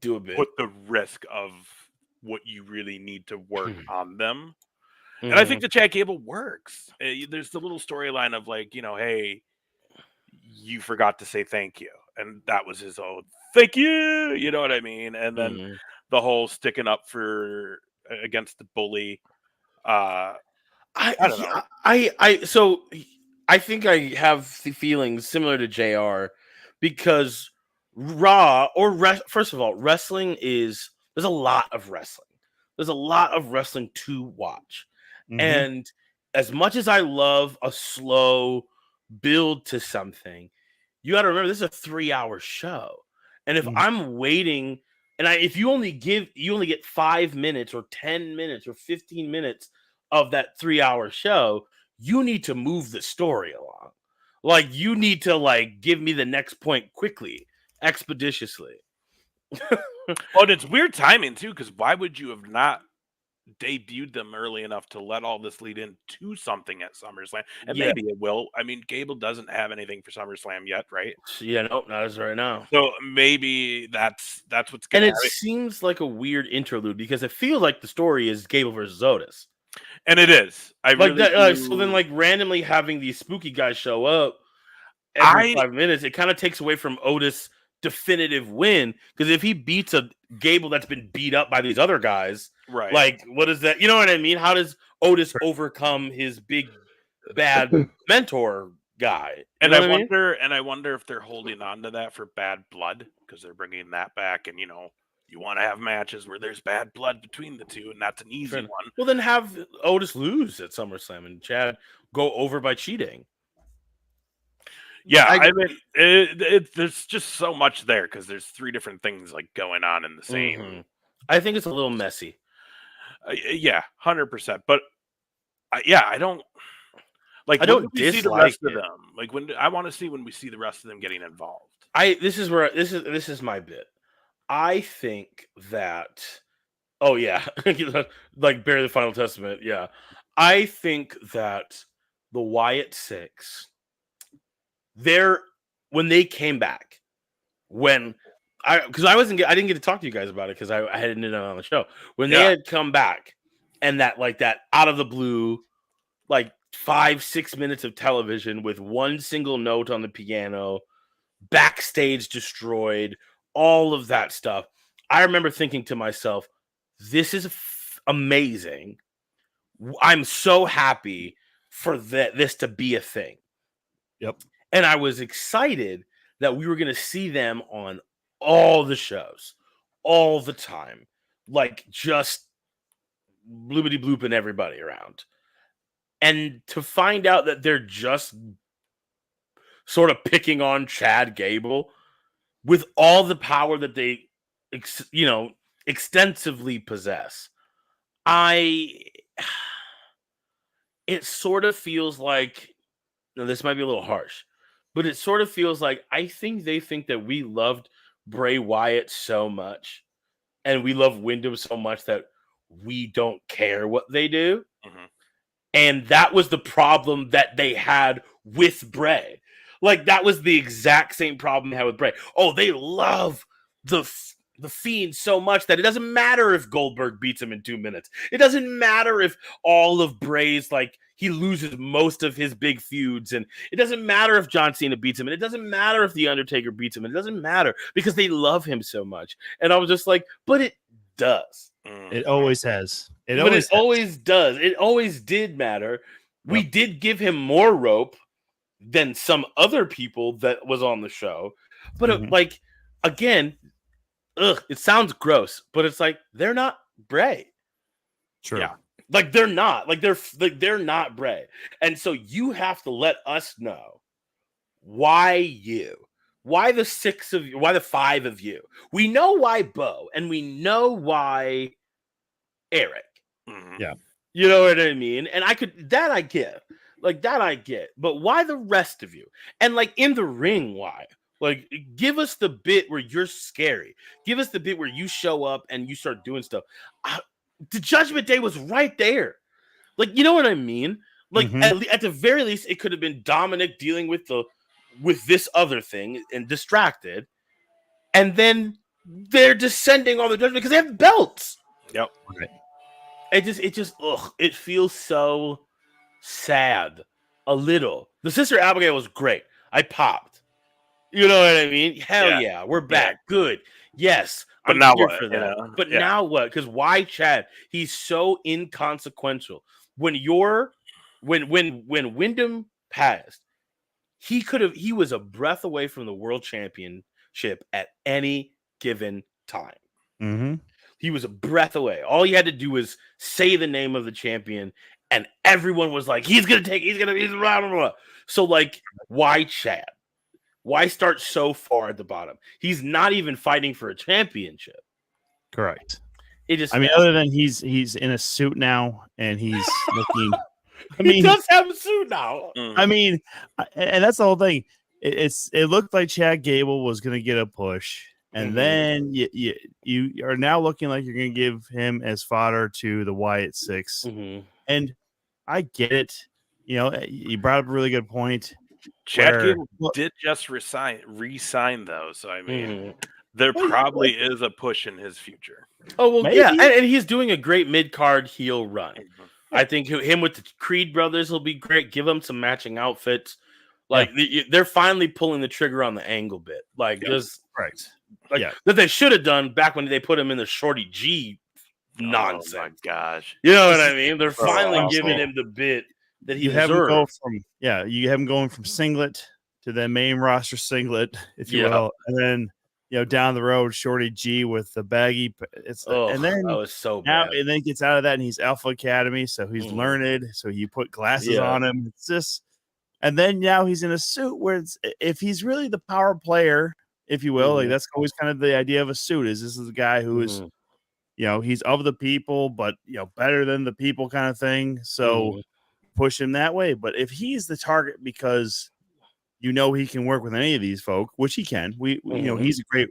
do a bit. Put the risk of what you really need to work on them. And I think the Chad Gable works. There's the little storyline of like, hey, you forgot to say thank you. And that was his own thank you. You know what I mean? And then the whole sticking up for against the bully. I don't know. So I think I have the feelings similar to JR, because Raw first of all, wrestling there's a lot of wrestling. There's a lot of wrestling to watch. And as much as I love a slow build to something, you got to remember this is a 3-hour show. And if I'm waiting And if you only get 5 minutes or 10 minutes or 15 minutes of that 3-hour show, you need to move the story along. Like, you need to like give me the next point quickly, expeditiously. Well, and it's weird timing too, because why would you have not debuted them early enough to let all this lead into something at SummerSlam? And Yeah. maybe it will. I mean, Gable doesn't have anything for SummerSlam yet, right? Yeah, nope, not as right now. So maybe that's what's And going to it happen. seems like a weird interlude because it feels like the story is Gable versus Otis. And it is. I Like really that. do. So then, like randomly having these spooky guys show up every 5 minutes, it kind of takes away from Otis' definitive win. Because if he beats a Gable that's been beat up by these other guys, right. like what is that? You know what I mean? How does Otis overcome his big bad mentor guy? You And know I what mean? wonder if they're holding on to that for Bad Blood, because they're bringing that back, and you want to have matches where there's bad blood between the two, and that's an easy one. Well, then have Otis lose at SummerSlam and Chad go over by cheating. Yeah, I mean, there's just so much there because there's 3 different things like going on in the same. Mm-hmm. I think it's a little messy. Yeah, 100%. But yeah, I don't like. I don't see the dislike rest of it. them. Like I want to see when we see the rest of them getting involved. This is my bit. I think that. Oh yeah, like Barry the Final Testament. Yeah, I think that the Wyatt Six. When they came back, I didn't get to talk to you guys about it because I hadn't done it on the show. When they had come back, and that out of the blue, like 5-6 minutes of television with one single note on the piano, backstage destroyed, all of that stuff. I remember thinking to myself, this is amazing. I'm so happy for this to be a thing. Yep. And I was excited that we were going to see them on all the shows, all the time, like just bloopity blooping everybody around. And to find out that they're just sort of picking on Chad Gable with all the power that they, extensively possess, it sort of feels like, now this might be a little harsh, but it sort of feels like I think they think that we loved Bray Wyatt so much and we love Wyndham so much that we don't care what they do. Mm-hmm. And that was the problem that they had with Bray. Like, that was the exact same problem they had with Bray. Oh, they love the Fiend so much that it doesn't matter if Goldberg beats him in 2 minutes. It doesn't matter if all of Bray's, he loses most of his big feuds. And it doesn't matter if John Cena beats him. And it doesn't matter if The Undertaker beats him. It doesn't matter because they love him so much. And I was just like, but it does. It always has. It always does. It always did matter. Yep. We did give him more rope than some other people that was on the show. But again, it sounds gross, but it's like they're not Bray. True. Yeah. Like they're not. They're not Bray. And so you have to let us know why the 6 of you, why the 5 of you. We know why Bo, and we know why Eric. Mm-hmm. Yeah. You know what I mean? And I get. But why the rest of you? And in the ring, why? Give us the bit where you're scary. Give us the bit where you show up and you start doing stuff. The Judgment Day was right there. You know what I mean? At the very least, it could have been Dominic dealing with this other thing and distracted. And then they're descending on the Judgment because they have belts. Yep. Right. It feels so sad. A little. The Sister Abigail was great. I popped. You know what I mean? Hell yeah, we're back. Yeah. Good. Yes. But I'm now here what? For that. But now what? Because why Chad? He's so inconsequential. When Wyndham passed, he was a breath away from the world championship at any given time. Mm-hmm. He was a breath away. All he had to do was say the name of the champion, and everyone was like, he's blah, blah, blah. So, why Chad? Why start so far at the bottom? He's not even fighting for a championship. Correct. It just, I mean, other than he's in a suit now and he's looking. I mean, he does have a suit now. I mean, and that's the whole thing. It looked like Chad Gable was going to get a push, and then you are now looking like you're going to give him as fodder to the Wyatt Six. And I get it. You know, you brought up a really good point. Chad Gable did just re-sign though, so I mean, there probably is a push in his future. Oh well, yeah, and he's doing a great mid-card heel run. I think him with the Creed brothers will be great. Give them some matching outfits. Like they're finally pulling the trigger on the angle bit. Like just that they should have done back when they put him in the Shorty G nonsense. Oh my gosh, you know what I mean? They're finally giving him the bit that he deserves. You have him going from singlet to the main roster singlet, if you will, and then down the road, Shorty G with the baggy. And then that was so bad. bad. And then gets out of that, and he's Alpha Academy, so he's learned. So you put glasses on him. It's just, and then now he's in a suit where if he's really the power player, if you will, like that's always kind of the idea of a suit. Is this is a guy who is, he's of the people, but better than the people kind of thing. So push him that way. But if he's the target because he can work with any of these folk, which he can. He's a great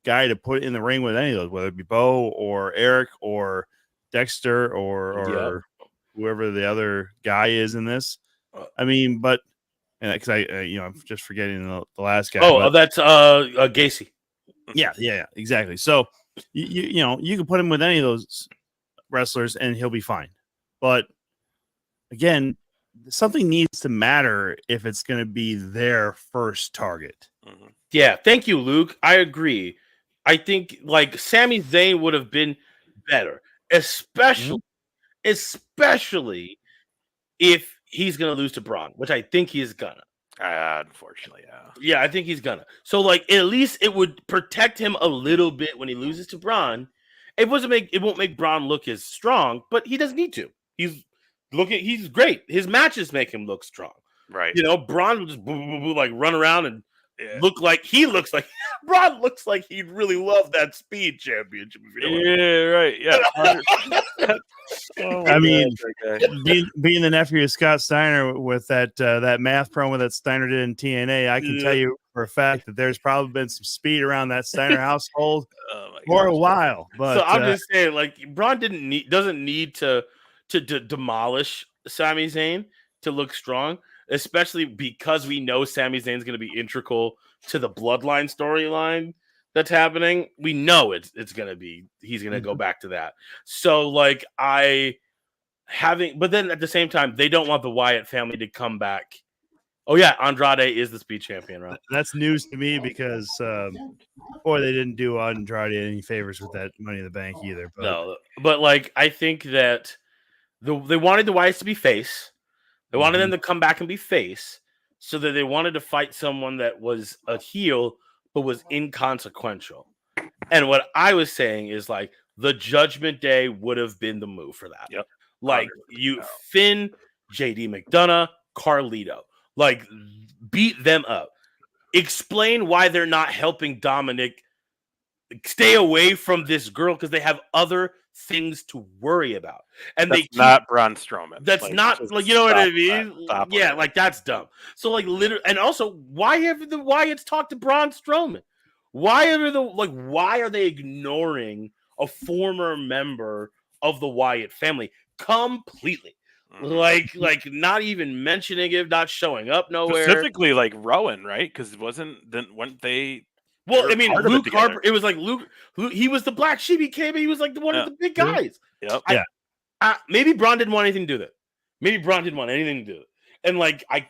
guy to put in the ring with any of those, whether it be Bo or Eric or Dexter or whoever the other guy is in this. I mean, but because I'm just forgetting the last guy. Oh, that's Gacy. Yeah, exactly. So you can put him with any of those wrestlers and he'll be fine. But again, something needs to matter if it's going to be their first target. Yeah, thank you, Luke. I agree. I think like Sami Zayn would have been better, especially if he's going to lose to Braun, which I think he is gonna. Unfortunately, yeah, I think he's gonna. So like at least it would protect him a little bit when he loses to Braun. It won't make Braun look as strong, but he doesn't need to. He's great. His matches make him look strong. Right. Braun will just like run around and Braun looks like he'd really love that speed championship. Right. Yeah. I mean, being the nephew of Scott Steiner with that math promo that Steiner did in TNA, I can tell you for a fact that there's probably been some speed around that Steiner household for a while. But so I'm just saying, like Braun doesn't need to demolish Sami Zayn to look strong, especially because we know Sami Zayn's going to be integral to the Bloodline storyline that's happening. We know it's going to be, he's going to go back to that. So like but then at the same time, they don't want the Wyatt family to come back. Oh yeah, Andrade is the speed champion, right? That's news to me because, they didn't do Andrade any favors with that Money in the Bank either. But. No, but like I think that they wanted the Wyatts to be face. They wanted them to come back and be face, so that they wanted to fight someone that was a heel but was inconsequential. And what I was saying is like the Judgment Day would have been the move for that. Yep. Like Finn, JD McDonough, Carlito. Like, beat them up. Explain why they're not helping Dominic stay away from this girl because they have other things to worry about. And that's not Braun Strowman. That's not like you know what I mean? Yeah, like that's dumb. So like literally, and also why have the Wyatts talked to Braun Strowman? Why are they ignoring a former member of the Wyatt family completely? Like not even mentioning it, not showing up nowhere. Specifically, like Rowan, right? Because weren't they? Well, I mean, Luke Harper. It was like Luke. He was the black sheep. He came. He was like one of the big guys. Yep. Maybe Braun didn't want anything to do with it. Maybe Braun didn't want anything to do with it. And like I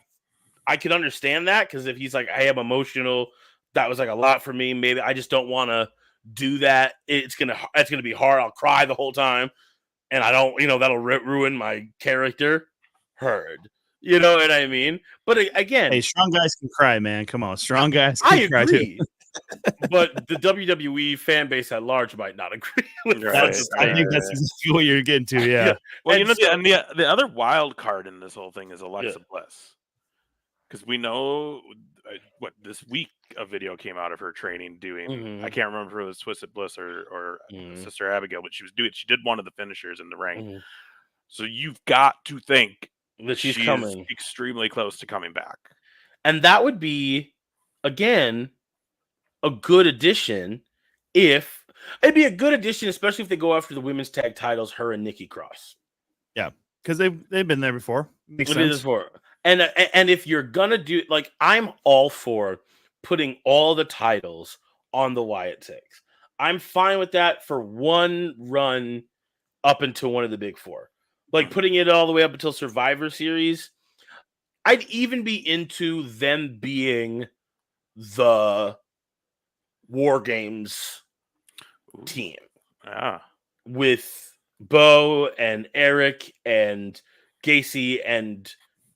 could understand that because if he's like, I am emotional, that was like a lot for me. Maybe I just don't want to do that. It's gonna be hard. I'll cry the whole time. And I don't, that'll ruin my character. Heard. You know what I mean? But again... Hey, strong guys can cry, man. Come on. Strong guys can cry, too. But the WWE fan base at large might not agree with that. I think that's exactly what you're getting to, yeah. Well, the other wild card in this whole thing is Alexa Bliss. because we know what this week a video came out of her training doing. I can't remember if it was Twisted Bliss or Sister Abigail, but she did one of the finishers in the ring. So you've got to think that she's she's coming extremely close to coming back. And that would be, again, a good addition. If it'd be a good addition, especially if they go after the women's tag titles, her and Nikki Cross. Yeah, because they've been there before. Makes sense. Before. And if you're gonna do, like, I'm all for putting all the titles on the Wyatt Six. I'm fine with that for one run up until one of the big four. Like putting it all the way up until Survivor Series. I'd even be into them being the War Games team. With Bo and Eric and Gacy and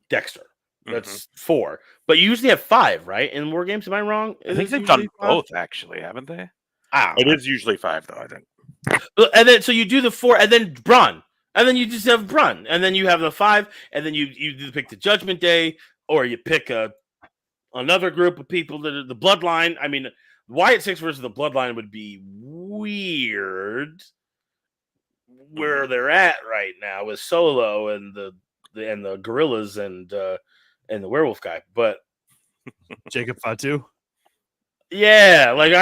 Dexter. That's 4. But you usually have 5, right? In War Games, am I wrong? I think they've done both, actually, haven't they? It is usually 5, though, I think. And then so you do the 4, and then Braun. And then you just have Braun. And then you have the 5, and then you pick the Judgment Day, or you pick another group of people that are the Bloodline. I mean, Wyatt Six versus the Bloodline would be weird where they're at right now with Solo and the Gorillas and the werewolf guy. But Jacob Fatu. Yeah, like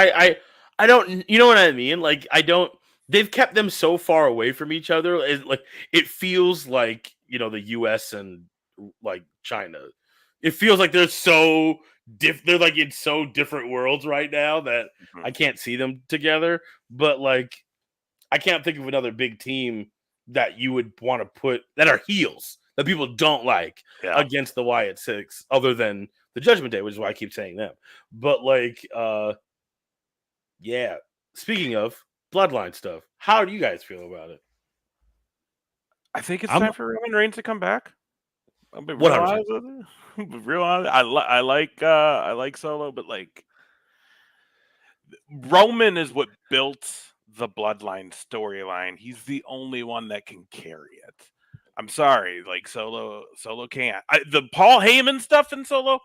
I don't, you know what I mean? Like I don't. They've kept them so far away from each other. It feels like, you know, the U.S. and like China. It feels like they're so they're like in so different worlds right now that I can't see them together. But like, I can't think of another big team that you would want to put that are heels that people don't like against the Wyatt Six, other than the Judgment Day, which is why I keep saying them. But like, yeah. Speaking of Bloodline stuff, how do you guys feel about it? I think it's time for Roman Reigns to come back. I'll be real honest. I like Solo, but like Roman is what built the Bloodline storyline. He's the only one that can carry it. I'm sorry, like Solo can't. The Paul Heyman stuff in Solo,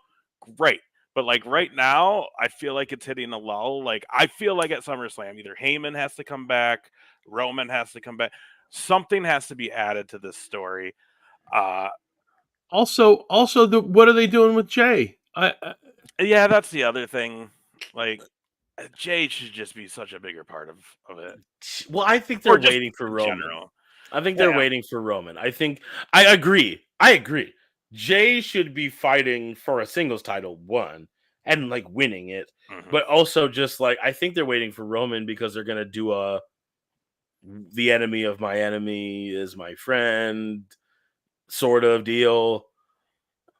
great. But like right now, I feel like it's hitting a lull. Like I feel like at SummerSlam, either Heyman has to come back, Roman has to come back. Something has to be added to this story. Also, what are they doing with Jay? Yeah, that's the other thing. Like Jay should just be such a bigger part of it. Well, I think they're waiting for Roman. I think they're waiting for Roman. I agree. Jay should be fighting for a singles title, one, and like winning it. But also just like, I think they're waiting for Roman because they're going to do the enemy of my enemy is my friend sort of deal.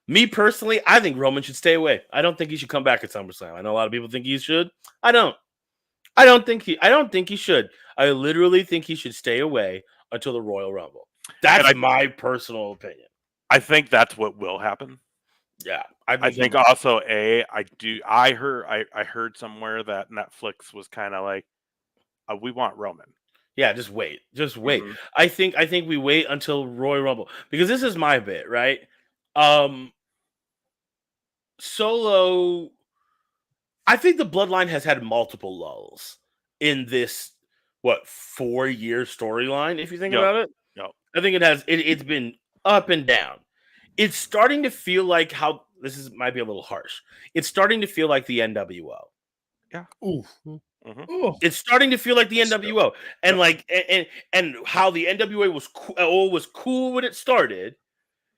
Me personally, I think Roman should stay away. I don't think he should come back at SummerSlam. I know a lot of people think he should. I don't think he should. I literally think he should stay away until the Royal Rumble. That's my personal opinion. I think that's what will happen. Yeah, I think also I heard somewhere that Netflix was kind of like, we want Roman. Yeah, just wait. I think we wait until Royal Rumble, because this is my bit, right? Solo, I think the Bloodline has had multiple lulls in this 4-year storyline, if you think about it. No. I think it has. It's been up and down. It's starting to feel like how might be a little harsh. It's starting to feel like the NWO. Yeah. Ooh. It's starting to feel like the NWO, and like and how the NWA was cool when it started.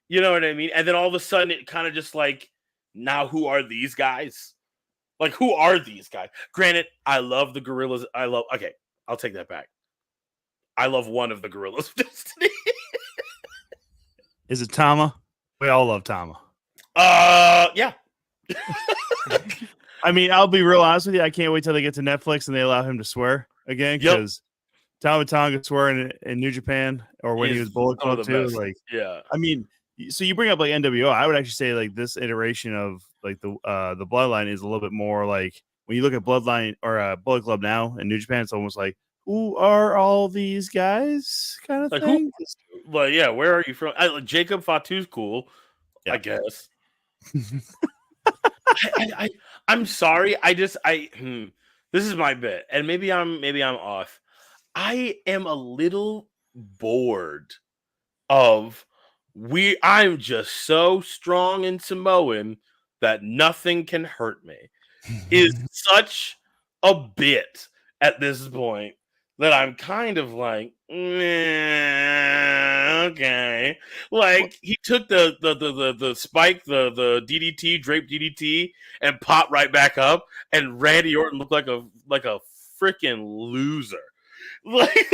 You know what I mean? And then all of a sudden, it kind of just like, now who are these guys? Like, who are these guys? Granted, I love the Gorillas. Okay, I'll take that back. I love one of the Gorillas of Destiny. Is it Tama? We all love Tama. Yeah. I mean, I'll be real honest with you. I can't wait till they get to Netflix and they allow him to swear again, because Tama Tonga swearing in New Japan, or when he was Bullet Club too. Best. Like, yeah. I mean, so you bring up like NWO. I would actually say like this iteration of like the Bloodline is a little bit more like, when you look at Bloodline or Bullet Club now in New Japan, it's almost like, who are all these guys kind of like thing? Well, yeah, where are you from? Jacob Fatu's cool, I guess. I'm sorry. This is my bit, and maybe I'm off. I am a little bored of I'm just so strong in Samoan that nothing can hurt me. Is such a bit at this point that I'm kind of like, okay. Like he took the spike, the DDT, drape DDT, and popped right back up, and Randy Orton looked like a freaking loser. Like,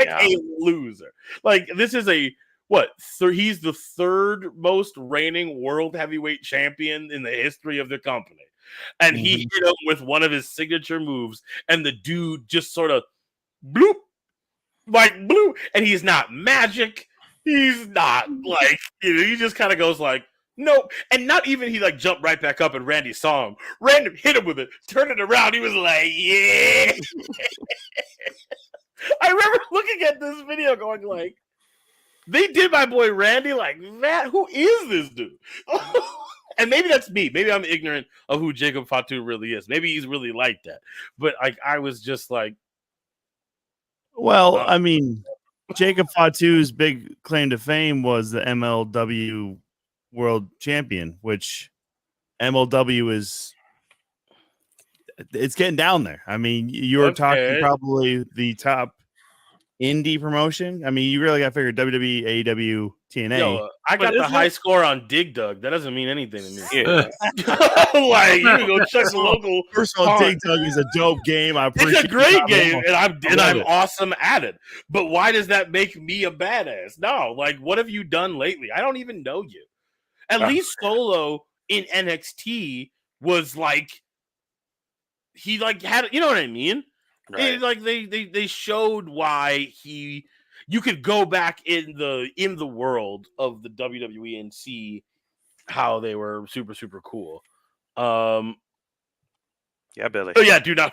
a loser. Like this is he's the third most reigning world heavyweight champion in the history of the company. And he hit him with one of his signature moves, and the dude just sort of bloop, and he's not magic. He's not he just kind of goes like, nope. And not even he jumped right back up and Randy saw him. Randy hit him with it, turned it around. He was like, yeah. I remember looking at this video going like, they did my boy Randy like that. Who is this dude? And maybe that's me. Maybe I'm ignorant of who Jacob Fatu really is. Maybe he's really like that. But I was just like, well, I mean, Jacob Fatu's big claim to fame was the MLW World Champion, which MLW it's getting down there. I mean, you're talking probably the top indie promotion. I mean, you really got to figure WWE, AEW, TNA. Yo, I got the high score on Dig Dug. That doesn't mean anything to me. Yeah. You can go check the local. First of all, Dig Dug is a dope game. It's a great game, and I'm awesome at it. But why does that make me a badass? No, what have you done lately? I don't even know you. At least Solo in NXT was he had, you know what I mean? Right. They showed why you could go back in the world of the WWE and see how they were super, super cool. Yeah, Billy. Oh yeah, do not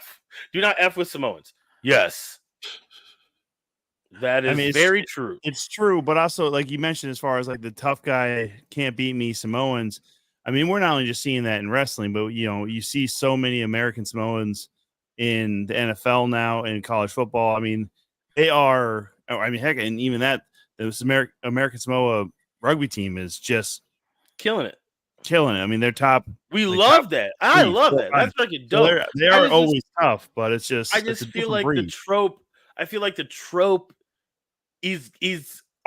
F with Samoans. Yes. That is very true. It's true, but also like you mentioned, as far as the tough guy can't beat me Samoans. I mean, we're not only just seeing that in wrestling, but you see so many American Samoans in the NFL now and college football. I mean, they are. I mean, heck, and even that this American Samoa rugby team is just killing it. I mean, they're top. We love that. I love that. That's fucking dope. So they are always tough, but it's just. I just feel like the trope. I feel like the trope is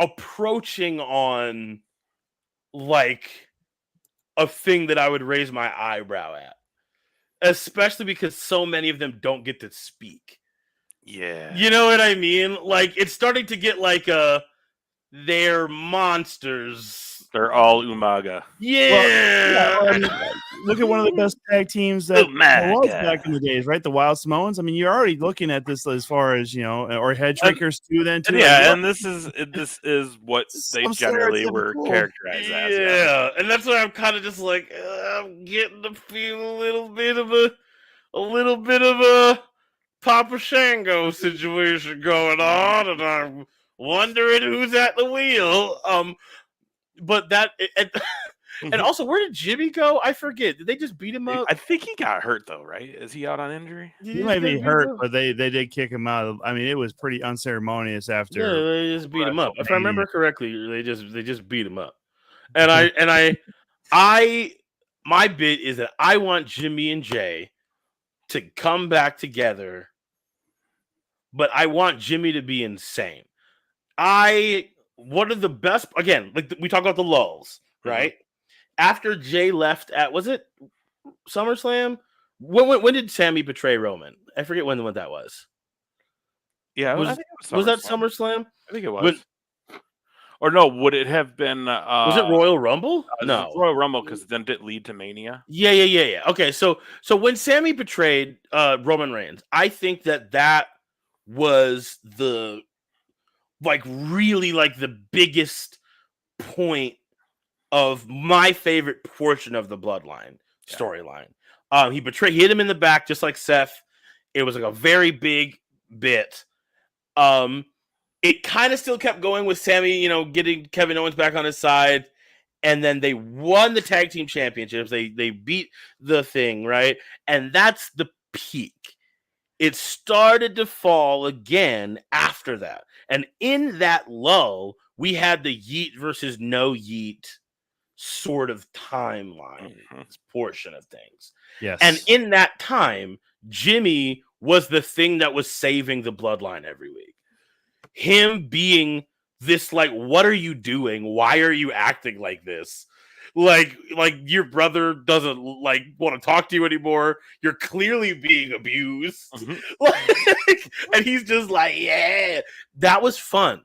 approaching on a thing that I would raise my eyebrow at, especially because so many of them don't get to speak. Yeah. You know what I mean? It's starting to get they're monsters. They're all Umaga. Yeah. Look at one of the best tag teams that was back in the days, right? The Wild Samoans. I mean, you're already looking at this as far as or head shrinkers too. Then too. Yeah, and this is what they generally were characterized as. Yeah, and that's why I'm kind of just I'm getting to feel a little bit of a Papa Shango situation going on, and I'm wondering who's at the wheel. But that and also, where did Jimmy go? I forget. Did they just beat him up? I think he got hurt though, right? Is he out on injury? He might be hurt, but they did kick him out. I mean, it was pretty unceremonious after. Yeah, they just beat him up. If I remember correctly, they just beat him up. And my bit is that I want Jimmy and Jay to come back together, but I want Jimmy to be insane. One of the best, again, we talk about the lulls, right? Mm-hmm. After Jay left was it SummerSlam? When did Sammy betray Roman? I forget when that was. Yeah, was that SummerSlam? I think it was. Or no, would it have been? Was it Royal Rumble? No, Royal Rumble, because then did it lead to Mania? Yeah. Okay, so when Sammy betrayed Roman Reigns, I think that was the really the biggest point of my favorite portion of the Bloodline storyline. He hit him in the back just like Seth. It was a very big bit. It kind of still kept going with Sammy, getting Kevin Owens back on his side. and then they won the tag team championships. They beat the Thing, right? And that's the peak. It started to fall again after that. And in that lull, we had the Yeet versus no Yeet sort of timeline portion of things. Yes. And in that time, Jimmy was the thing that was saving the bloodline every week. Him being this, like, what are you doing? Why are you acting like this? Like your brother doesn't like want to talk to you anymore. You're clearly being abused. And he's just like, yeah, that was fun.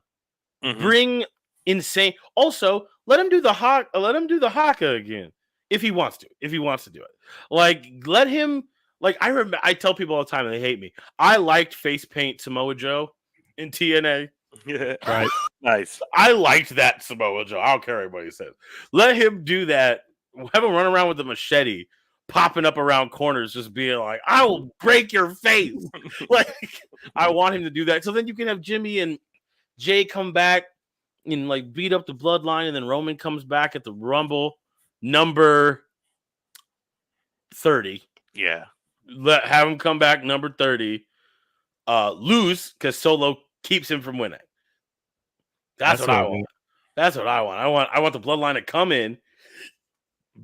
Bring insane. Also, let him do the haka again if he wants to. If he wants to do it, like, let him. Like, I remember, I tell people all the time, and they hate me. I liked face paint Samoa Joe in TNA. Yeah. Right. Nice. I liked that Samoa Joe. I don't care what anybody says. Let him do that. Have him run around with a machete, popping up around corners, just being like, I will break your face. Like, I want him to do that. So then you can have Jimmy and Jay come back and, like, beat up the bloodline, and then Roman comes back at the Rumble number 30. Yeah. Have him come back number 30. Lose because Solo keeps him from winning. That's what I want. That's what I want. I want the bloodline to come in,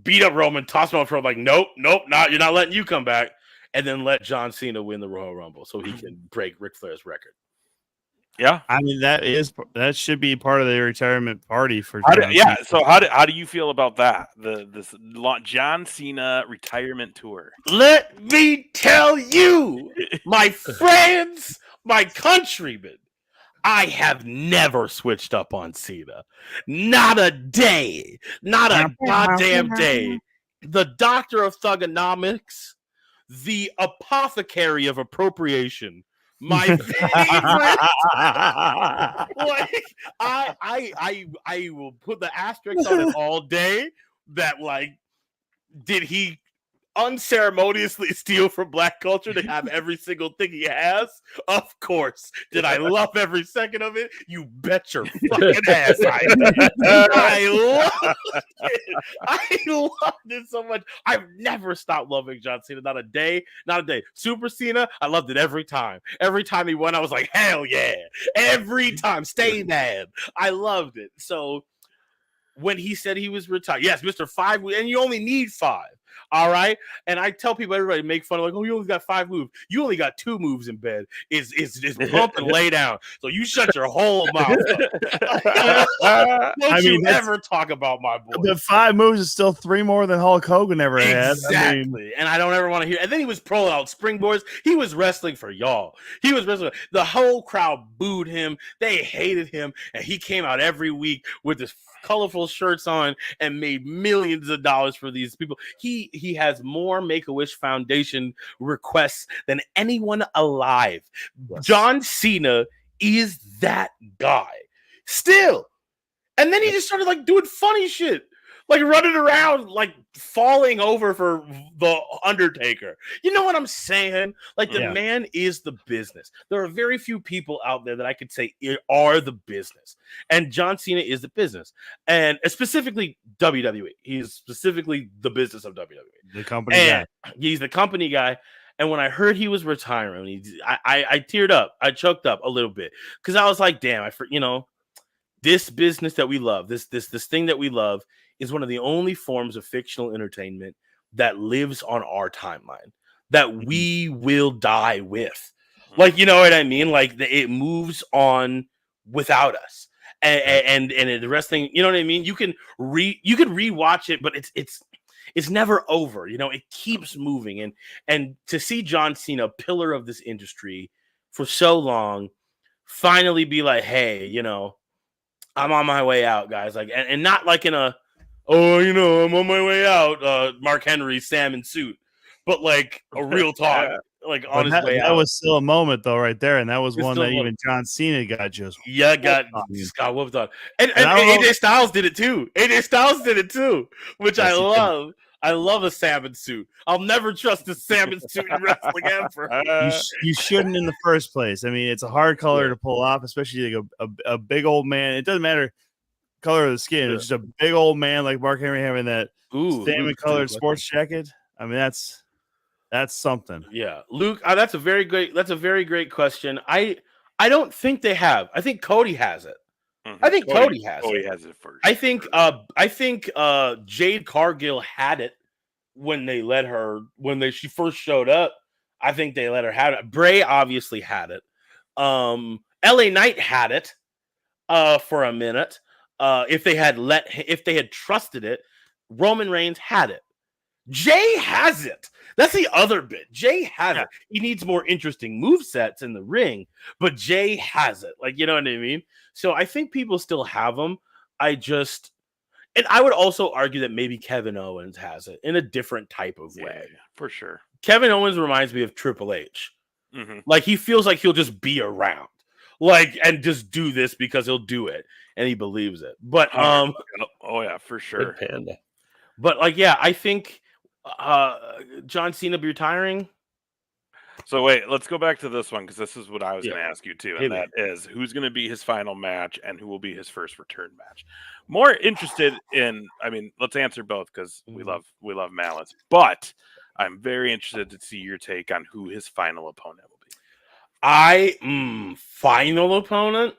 beat up Roman, toss him off for, like, nope, not, you're not letting you come back, and then let John Cena win the Royal Rumble so he can break Ric Flair's record. Yeah, I mean, that should be part of the retirement party for John Cena. So how do you feel about that? This John Cena retirement tour. Let me tell you, my friends, my countrymen, I have never switched up on Cena. Not a day. Not a goddamn day. The doctor of thugonomics, the apothecary of appropriation, my favorite. Like, I will put the asterisk on it all day. That, like, did he unceremoniously steal from Black culture to have every single thing he has? Of course. Did I love every second of it? You bet your fucking ass I did. I loved it so much. I've never stopped loving John Cena. Not a day. Super Cena, I loved it every time. Every time he won, I was like, hell yeah. Every time. Stay mad. I loved it. So when he said he was retired, yes, Mr. 5, and you only need 5. All right. And I tell people, everybody make fun of, like, oh, you only got 5 moves. You only got 2 moves in bed. Is pump and lay down. So you shut your whole mouth up. Don't you ever talk about my boy. The 5 moves is still 3 more than Hulk Hogan ever had. Exactly. And I don't ever want to hear. And then he was pulling out springboards. He was wrestling for y'all. He was wrestling. The whole crowd booed him. They hated him. And he came out every week with this colorful shirts on and made millions of dollars for these people. He has more Make-A-Wish Foundation requests than anyone alive. Yes. John Cena is that guy still. And then he just started, like, doing funny shit, like running around, like falling over for the Undertaker. You know what I'm saying? Like, the man is the business. There are very few people out there that I could say are the business. And John Cena is the business. And specifically WWE. He's specifically the business of WWE. The company guy. He's the company guy. And when I heard he was retiring, I teared up. I choked up a little bit. Because I was like, damn, this business that we love, this thing that we love, is one of the only forms of fictional entertainment that lives on our timeline, that we will die with. Like, you know what I mean? Like, it moves on without us. And the wrestling, you know what I mean? You can rewatch it, but it's never over. You know, it keeps moving. And to see John Cena, pillar of this industry for so long, finally be like, hey, you know, I'm on my way out, guys. Like, and not like in a, oh, you know, I'm on my way out, Mark Henry, salmon suit, but like a real talk, like on his way out. That was still a moment, though, right there, and that was one that even John Cena got just got whooped on. And AJ Styles did it too. AJ Styles did it too, which I love. I love a salmon suit. I'll never trust a salmon suit in wrestling ever. You shouldn't in the first place. I mean, it's a hard color to pull off, especially like a big old man. It doesn't matter. color of the skin. It's just a big old man like Mark Henry having that salmon colored sports jacket. I mean, that's something. Yeah, Luke, that's a very great question. I don't think they have. I think Cody has it. Mm-hmm. I think Cody has it first. I think Jade Cargill had it when she first showed up. I think they let her have it. Bray obviously had it. LA Knight had it for a minute. If they had trusted it, Roman Reigns had it. Jay has it. That's the other bit. Jay has it. He needs more interesting movesets in the ring, but Jay has it. Like, you know what I mean? So I think people still have them. And I would also argue that maybe Kevin Owens has it in a different type of way. For sure. Kevin Owens reminds me of Triple H. Mm-hmm. Like, he feels like he'll just be around, like, and just do this because he'll do it and he believes it. But oh yeah, for sure. Panda. But like, yeah, I think John Cena be retiring. So wait, let's go back to this one because this is what I was going to ask you too, and that is who's going to be his final match and who will be his first return match. More interested in, I mean, let's answer both because we love Malice, but I'm very interested to see your take on who his final opponent will be. Final opponent?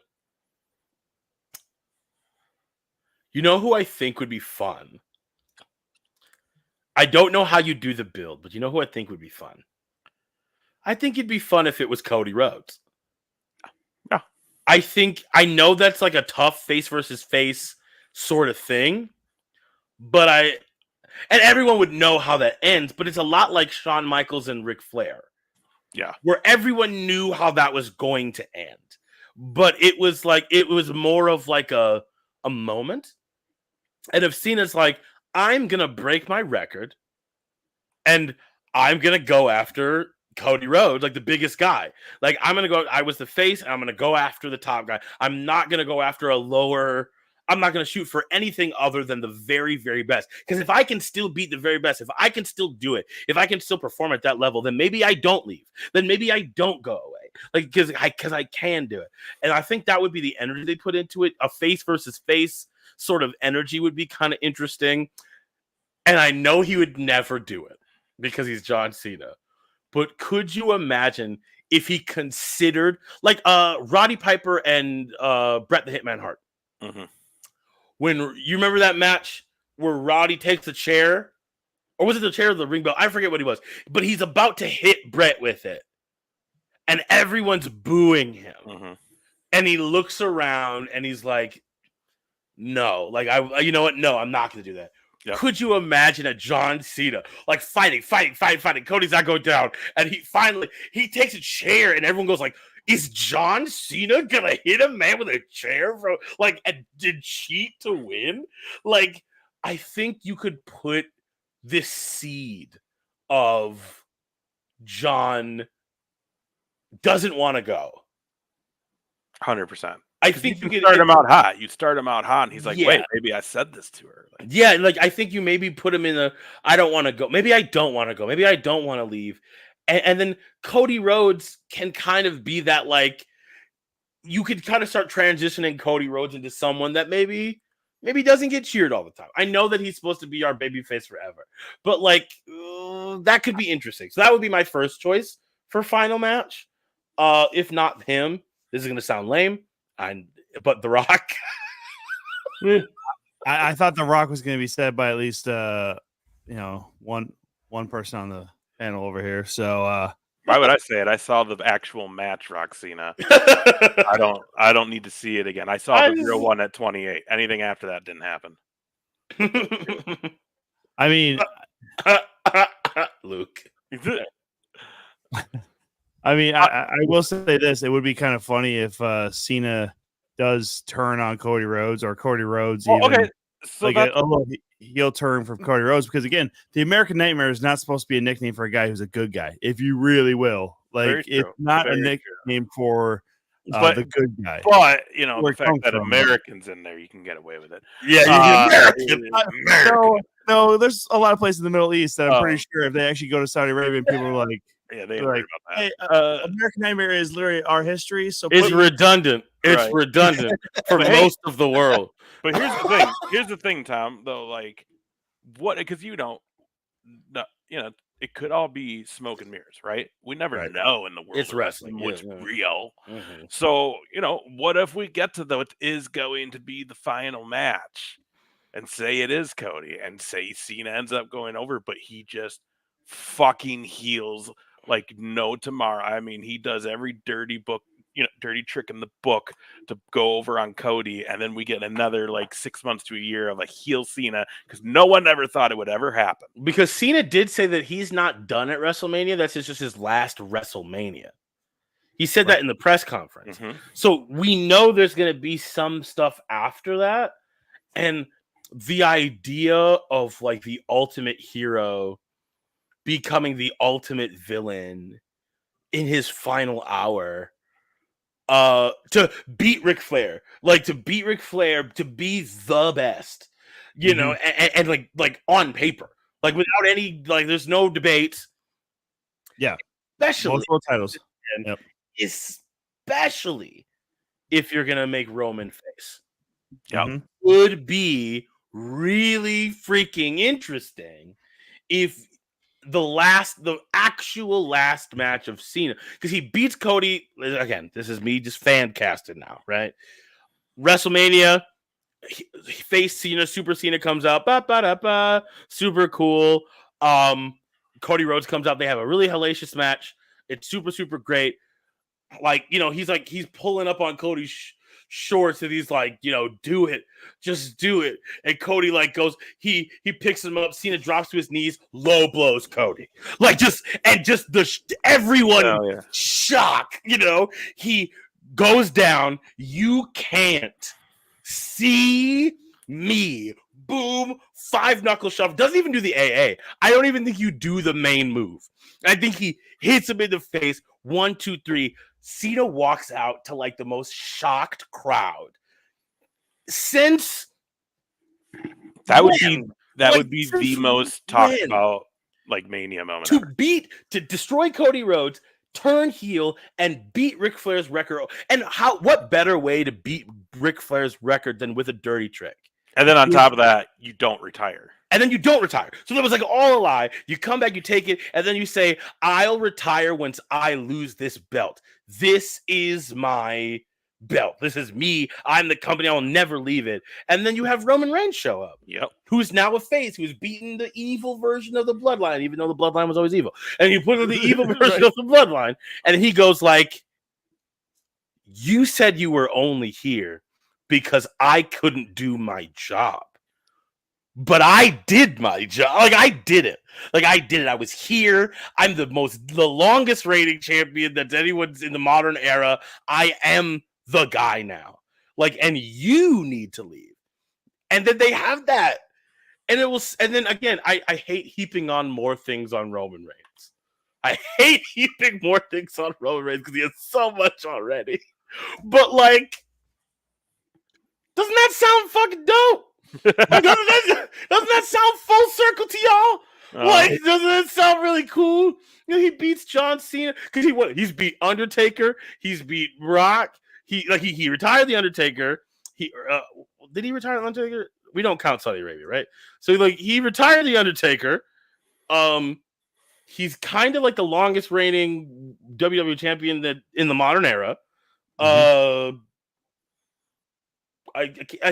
You know who I think would be fun? I don't know how you do the build, but you know who I think would be fun? I think it'd be fun if it was Cody Rhodes. Yeah. I know that's like a tough face versus face sort of thing, but and everyone would know how that ends, but it's a lot like Shawn Michaels and Ric Flair. Yeah. Where everyone knew how that was going to end. But it was more of like a moment. And if Cena's like, I'm going to break my record and I'm going to go after Cody Rhodes, like the biggest guy. Like, I was the face and I'm going to go after the top guy. I'm not going to go after I'm not going to shoot for anything other than the very, very best. Because if I can still beat the very best, if I can still do it, if I can still perform at that level, then maybe I don't leave. Then maybe I don't go away. Like, because I can do it. And I think that would be the energy they put into it. A face versus face sort of energy would be kind of interesting. And I know he would never do it because he's John Cena. But could you imagine if he considered, like, Roddy Piper and Bret the Hitman Hart? Mm-hmm. When you remember that match where Roddy takes the chair, or was it the chair or the ring bell? I forget what he was, but he's about to hit Bret with it, and everyone's booing him. Mm-hmm. And he looks around and he's like, "No, like you know what? No, I'm not going to do that." Yep. Could you imagine a John Cena like fighting? Cody's not going down, and he takes a chair, and everyone goes like, "Is John Cena gonna hit a man with a chair, bro? Like, and did cheat to win?" Like, I think you could put this seed of John doesn't want to go. 100%. I think you could start him out hot. You start him out hot, and he's like, "Wait, maybe I said this to her." Like, yeah, like I think you maybe put him in the I don't want to go. Maybe I don't want to go. Maybe I don't want to leave. And then Cody Rhodes can kind of be that, like, you could kind of start transitioning Cody Rhodes into someone that maybe doesn't get cheered all the time. I know that he's supposed to be our babyface forever, but like that could be interesting. So that would be my first choice for final match. If not him, this is going to sound lame. But The Rock. I thought The Rock was going to be said by at least one person on the panel over here. So why would I say it? I saw the actual match, Roxina. I don't need to see it again. I saw the real one at 28. Anything after that didn't happen. I mean, Luke. I mean, I will say this: it would be kind of funny if Cena does turn on Cody Rhodes, or Cody Rhodes so like a little heel turn from Cody Rhodes, because again, the American Nightmare is not supposed to be a nickname for a guy who's a good guy. If you really will, like, it's not a nickname for the good guy. But the fact that Americans in there, you can get away with it. Yeah, American. No, there's a lot of places in the Middle East that I'm pretty sure if they actually go to Saudi Arabia, and people are like, yeah, they like, American Nightmare is literally our history. So it's redundant. It's Right. redundant for But hey- most of the world. But here's the thing. Here's the thing, Tom. Though, like, what? Because it could all be smoke and mirrors, right? We never Right. know in the world It's of wrestling wrestling, what's yeah. real. Mhm. So, what if we get to what is going to be the final match, and say it is Cody, and say Cena ends up going over, but he just fucking heals like no tomorrow. I mean, he does every dirty trick in the book to go over on Cody, and then we get another like 6 months to a year of a heel Cena because no one ever thought it would ever happen. Because Cena did say that he's not done at WrestleMania. That's just his last WrestleMania. He said that in the press conference. Mhm. So we know there's going to be some stuff after that. And the idea of like the ultimate hero becoming the ultimate villain in his final hour to beat Ric Flair, to be the best, and like on paper, like without any, like there's no debates. Yeah. Especially Multiple titles. Yep. especially if you're gonna make Roman face. Yep. Mhm. Would be really freaking interesting if the actual last match of Cena, because he beats Cody again. This is me just fan casted now, right? WrestleMania, he faced Cena. Super Cena comes out, super cool. Cody Rhodes comes out. They have a really hellacious match. It's super great. Like, he's pulling up on Cody's shorts, and he's like, do it, just do it. And Cody goes, he picks him up. Cena drops to his knees, low blows Cody, everyone shock. He goes down. You can't see me. Boom, 5 knuckle shove. Doesn't even do the AA. I don't even think you do the main move. I think he hits him in the face. 1, 2, 3. Cena walks out to the most shocked crowd since that would be the most talked about Mania moment to destroy Cody Rhodes, turn heel, and beat Ric Flair's record. And what better way to beat Ric Flair's record than with a dirty trick? And then on top of that, you don't retire. And then you don't retire. So that was all a lie. You come back, you take it, and then you say, I'll retire once I lose this belt. This is my belt. This is me. I'm the company. I will never leave it. And then you have Roman Reigns show up. Yep. Who's now a face, who's beaten the evil version of the Bloodline, even though the Bloodline was always evil. And you put in the evil version of the Bloodline, and he goes you said you were only here because I couldn't do my job. But I did my job. I did it. I was here. I'm the longest reigning champion that anyone's in the modern era. I am the guy now. And you need to leave. And then they have that. And then again, I hate heaping on more things on Roman Reigns. I hate heaping more things on Roman Reigns because he has so much already. But doesn't that sound fucking dope? Doesn't that sound full circle to y'all? Doesn't that sound really cool? He beats John Cena because he's beat Undertaker, he's beat Rock. He retired the Undertaker. Did he retire the Undertaker? We don't count Saudi Arabia, right? So he retired the Undertaker. He's kind of the longest reigning WWE champion that in the modern era. Mm-hmm.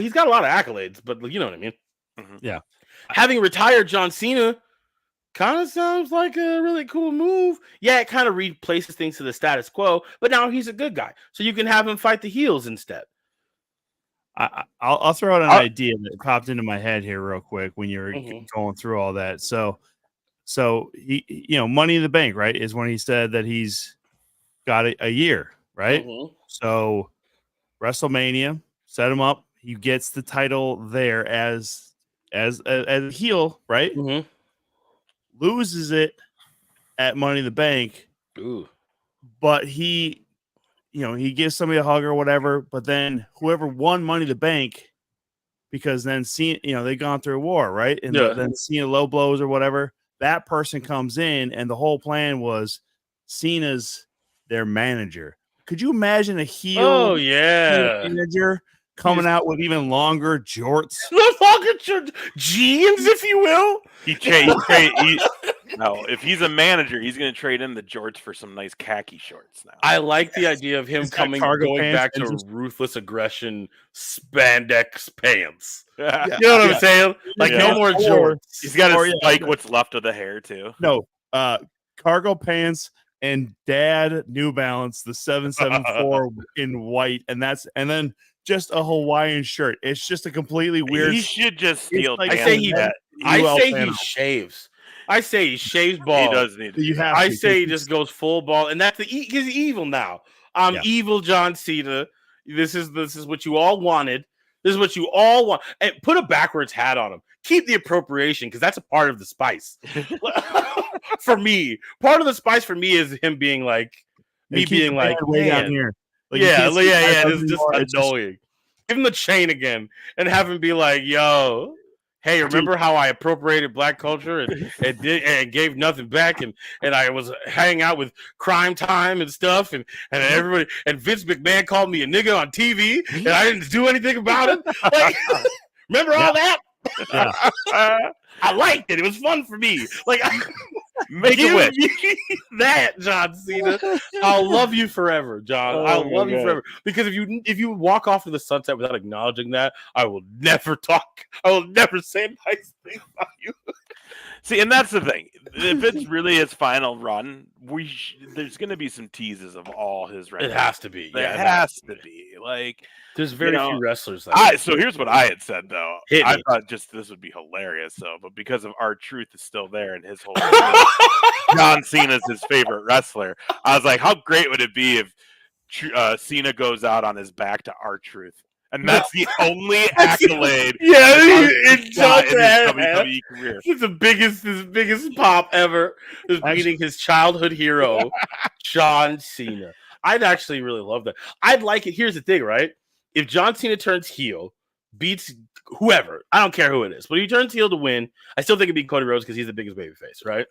He's got a lot of accolades, but you know what I mean. Mm-hmm. Yeah, having retired John Cena kind of sounds like a really cool move. Yeah, it kind of replaces things to the status quo, but now he's a good guy, so you can have him fight the heels instead. I'll throw out an idea that popped into my head here real quick when you were going through all that. So he, Money in the Bank, right, is when he said that he's got a year, right? Mm-hmm. So WrestleMania. Set him up. He gets the title there as a heel, right? Mm-hmm. Loses it at Money in the Bank. Ooh. But he gives somebody a hug or whatever. But then whoever won Money in the Bank, because then they've gone through a war, right? And then Cena low blows or whatever. That person comes in, and the whole plan was Cena's their manager. Could you imagine a heel? Oh yeah, manager coming out with even longer jorts? longer jeans, if you will. No, if he's a manager, he's going to trade in the jorts for some nice khaki shorts now. I like the idea of him going back to ruthless aggression spandex pants. Yeah. You know what I'm saying? Like no more jorts. He's got to spike what's left of the hair too. No, cargo pants and dad New Balance, the 774 in white, and then just a Hawaiian shirt. It's just a completely weird. He should just steal. Like, I say he shaves. I say he shaves bald. He does need to. I say he just goes full bald, and that's he's evil now. Evil John Cena. This is what you all wanted. This is what you all want. And put a backwards hat on him. Keep the appropriation because that's a part of the spice. For me, part of the spice for me is him being like me being like way down here. Like, it's just annoying. Give him the chain again and have him be like, "Yo, hey, remember how I appropriated black culture and gave nothing back and I was hanging out with Crime Time and stuff and everybody and Vince McMahon called me a nigga on TV and I didn't do anything about it. Like, remember all that? Yeah. I liked it. It was fun for me. Like, make it win. That, John Cena. I'll love you forever, John. I'll love you forever. Because if you walk off to the sunset without acknowledging that, I will never talk. I will never say a nice thing about you. See, and that's the thing. If it's really his final run, there's going to be some teases of all his records. It has to be. It has to be. Like, there's very few wrestlers. So here's what I had said though. I thought this would be hilarious. So, but because of R-Truth is still there and his whole John Cena's his favorite wrestler, I was like, how great would it be if Cena goes out on his back to R-Truth? And that's the only accolade. It's WWE career. It's his biggest pop ever is beating his childhood hero, John Cena. I'd actually really love that. I'd like it. Here's the thing, right? If John Cena turns heel, beats whoever, I don't care who it is, but he turns heel to win, I still think it'd be Cody Rhodes because he's the biggest babyface, right?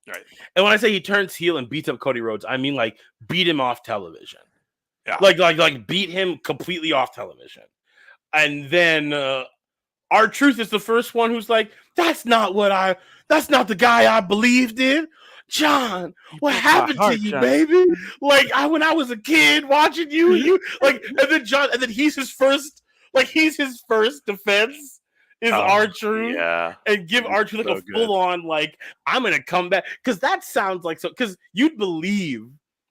Right. And when I say he turns heel and beats up Cody Rhodes, I mean like beat him off television. Yeah. Like beat him completely off television. And then R-Truth is the first one who's like, that's not the guy I believed in. John, what happened to you, baby? Like when I was a kid watching you like, and then he's his first defense is R-Truth. Yeah. And give R-Truth like a full on, like, I'm gonna come back. Cause that sounds like because you'd believe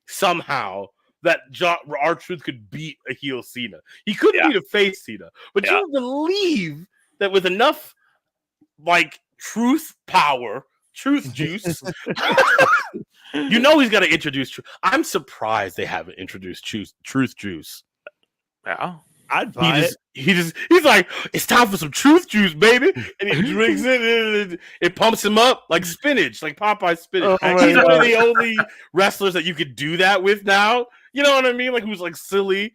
somehow that R-Truth could beat a heel Cena. He couldn't beat a face Cena, but you believe that with enough like truth juice, you know he's got to introduce truth. I'm surprised they haven't introduced truth juice. Yeah, I'd buy it. He's like, it's time for some truth juice, baby, and he drinks it and it pumps him up like spinach, like Popeye spinach. He's one of the only wrestlers that you could do that with now. You know what I mean? Like who's like silly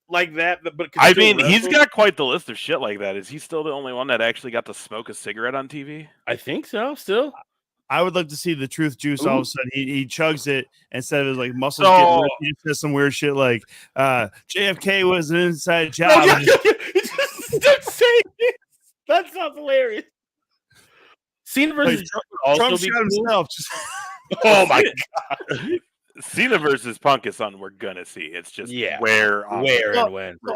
like that. But I mean, he's got quite the list of shit like that. Is he still the only one that actually got to smoke a cigarette on TV? I think so. Still, I would love to see the truth juice. All of a sudden, he chugs it instead of his like muscles getting ripped. He says some weird shit like JFK was an inside job. Don't say it. That sounds hilarious. Cena versus Trump shot himself. Oh my god. Cena versus Punk is something we're gonna see. It's just where and when. So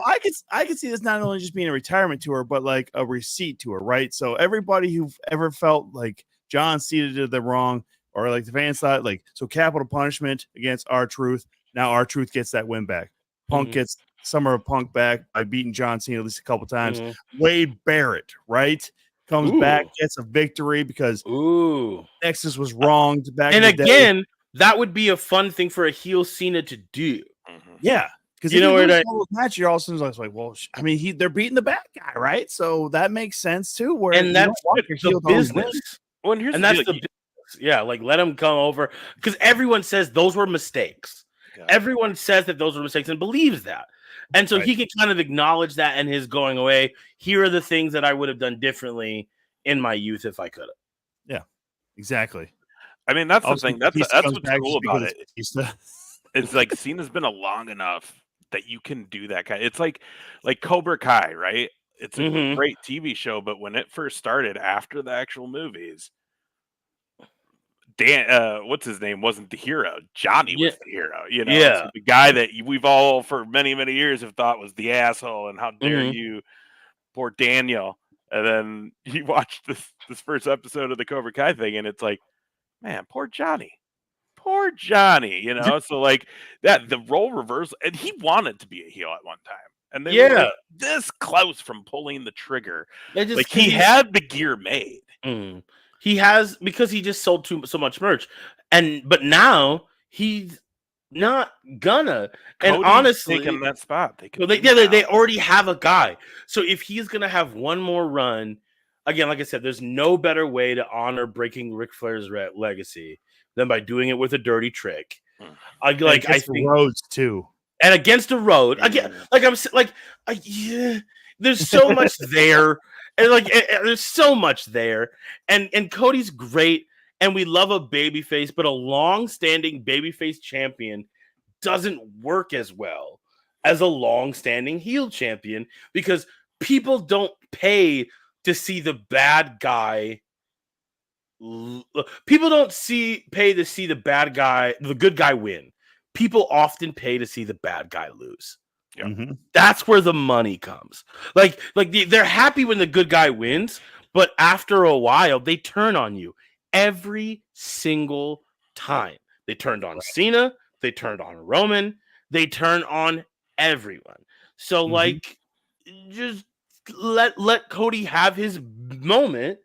I could see this not only just being a retirement tour, but like a receipt tour, right? So everybody who ever felt like John Cena did the wrong, or like the fans thought, like, so capital punishment against R-Truth. Now R-Truth gets that win back. Punk gets Summer of Punk back by beating John Cena at least a couple times. Wade Barrett, right? Comes back, gets a victory because Nexus was wronged back. And again, that would be a fun thing for a heel Cena to do. Yeah. Because you know where match, you're all of a sudden like, well, I mean, they're beating the bad guy, right? So that makes sense too. Where and that's the business. Well, and that's the business. Yeah, like let him come over because everyone says those were mistakes. Yeah. Everyone says that those were mistakes and believes that. And so he can kind of acknowledge that in his going away. Here are the things that I would have done differently in my youth if I could have. Yeah, exactly. I mean, that's the thing. That's what's cool about it. It's like Cena's been a long enough that you can do that kind. It's like Cobra Kai, right? It's a Mhm. great TV show, but when it first started, after the actual movies, Dan, what's his name, wasn't the hero. Johnny Yeah. was the hero. You know, Yeah. so the guy that we've all for many years have thought was the asshole, and how dare Mhm. you, poor Daniel. And then you watch this first episode of the Cobra Kai thing, and it's like, man, poor Johnny. Poor Johnny, you know. So like that, the role reversal, and he wanted to be a heel at one time, and they were Yeah. like this close from pulling the trigger. It just Like 'cause he he's- had the gear made. He has, because he just sold so much merch, but now he's not gonna. And Cody's honestly, taking that spot. They well, could they already have a guy. So if he's gonna have one more run, again, like I said, there's no better way to honor breaking Ric Flair's legacy than by doing it with a dirty trick. I think Rhodes too, and against the road again. Yeah, there's so much there, and there's so much there, and Cody's great, and we love a babyface, but a long-standing babyface champion doesn't work as well as a long-standing heel champion because people don't pay to see the bad guy. People don't pay to see the good guy win. People often pay to see the bad guy lose. Yeah. Mm-hmm. That's where the money comes. They're happy when the good guy wins, but after a while, they turn on you every single time. They turned on Cena. They turned on Roman. They turn on everyone. So, just let Cody have his moment.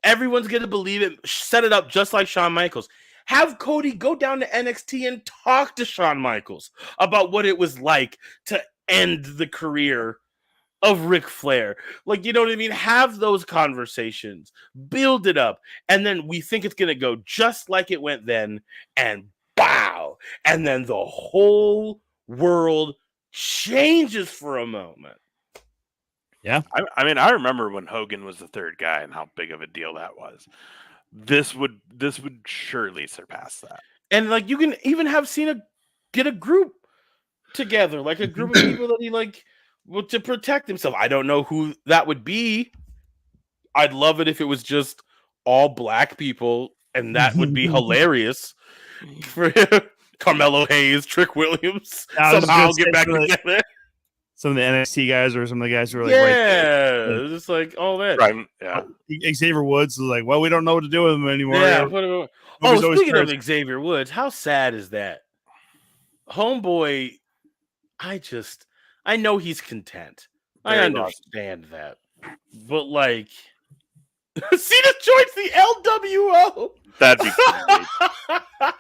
Everyone's going to believe it. Set it up just like Shawn Michaels. Have Cody go down to NXT and talk to Shawn Michaels about what it was like to end the career of Ric Flair. You know what I mean? Have those conversations. Build it up. And then we think it's going to go just like it went then. And bow. And then the whole world changes for a moment. Yeah. I mean, I remember when Hogan was the third guy and how big of a deal that was. This would surely surpass that. And you can even have Cena get a group together, a group of people that he to protect himself. I don't know who that would be. I'd love it if it was just all black people, and that would be hilarious for Carmelo Hayes, Trick Williams somehow get back together. Some of the NXT guys or some of the guys who were right there. Just all that. Right. Yeah. Xavier Woods was like, well, we don't know what to do with him anymore. Yeah. Speaking of Xavier Woods, how sad is that? Homeboy, I know he's content. I understand that. But Cena joins the LWO. That'd be great.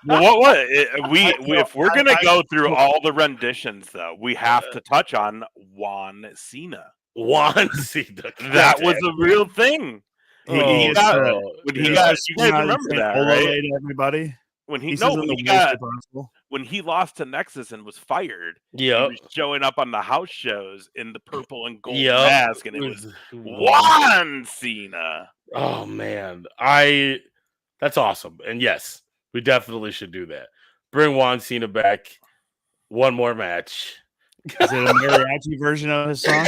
Well, if we're gonna go through all the renditions, though, we have to touch on Juan Cena. Juan Cena. That was a real thing. You guys remember that, right? Everybody. When he lost to Nexus and was fired, he was showing up on the house shows in the purple and gold mask, and it was Juan Cena. Oh man, that's awesome. And yes, we definitely should do that. Bring Juan Cena back. One more match. Is it a mariachi version of his song?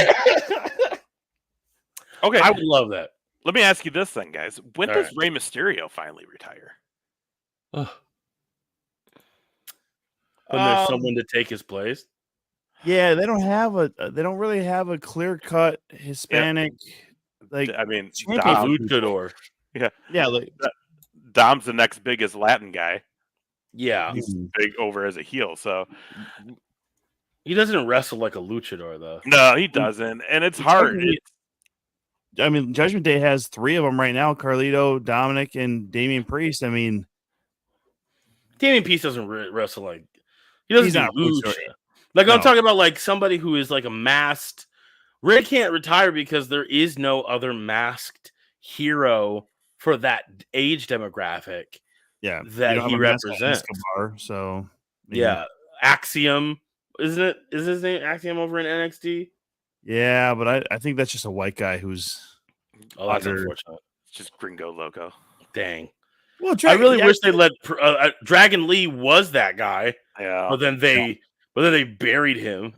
Okay, I would love that. Let me ask you this then, guys. When does Rey Mysterio finally retire? When there's someone to take his place. Yeah, they don't really have a clear cut Hispanic luchador. Yeah, Dom's the next biggest Latin guy. Yeah, he's big over as a heel, so he doesn't wrestle like a luchador though. No, he doesn't, and it's hard. Judgment Day has 3 of them right now: Carlito, Dominic, and Damian Priest. Damian Priest doesn't wrestle like he doesn't do lucha. I'm talking about somebody who is a masked. Ray can't retire because there is no other masked hero for that age demographic. Yeah, that he represents. So Axiom, isn't it? Is his name Axiom over in NXT? Yeah, but I think that's just a white guy who's. Oh, that's unfortunate. It's just Gringo Loco. Dang. Well, I really wish they let Dragon Lee was that guy. Yeah. But then they buried him.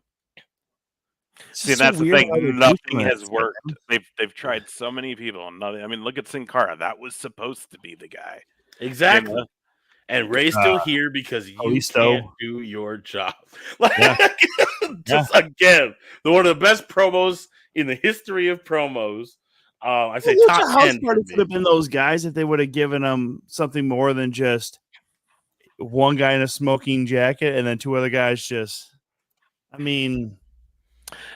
See, so that's the weird thing. how they do Nothing some of that has stuff, worked. man. They've tried so many people, and nothing. I mean, look at Sin Cara. That was supposed to be the guy. Exactly. know? And Ray's still here because you Kalisto. can't do your job. Like, Yeah. just again, one of the best promos in the history of promos. I say Well, top Lucha House 10 for Party me. could have been those guys if they would have given them something more than just one guy in a smoking jacket and then two other guys just. I mean,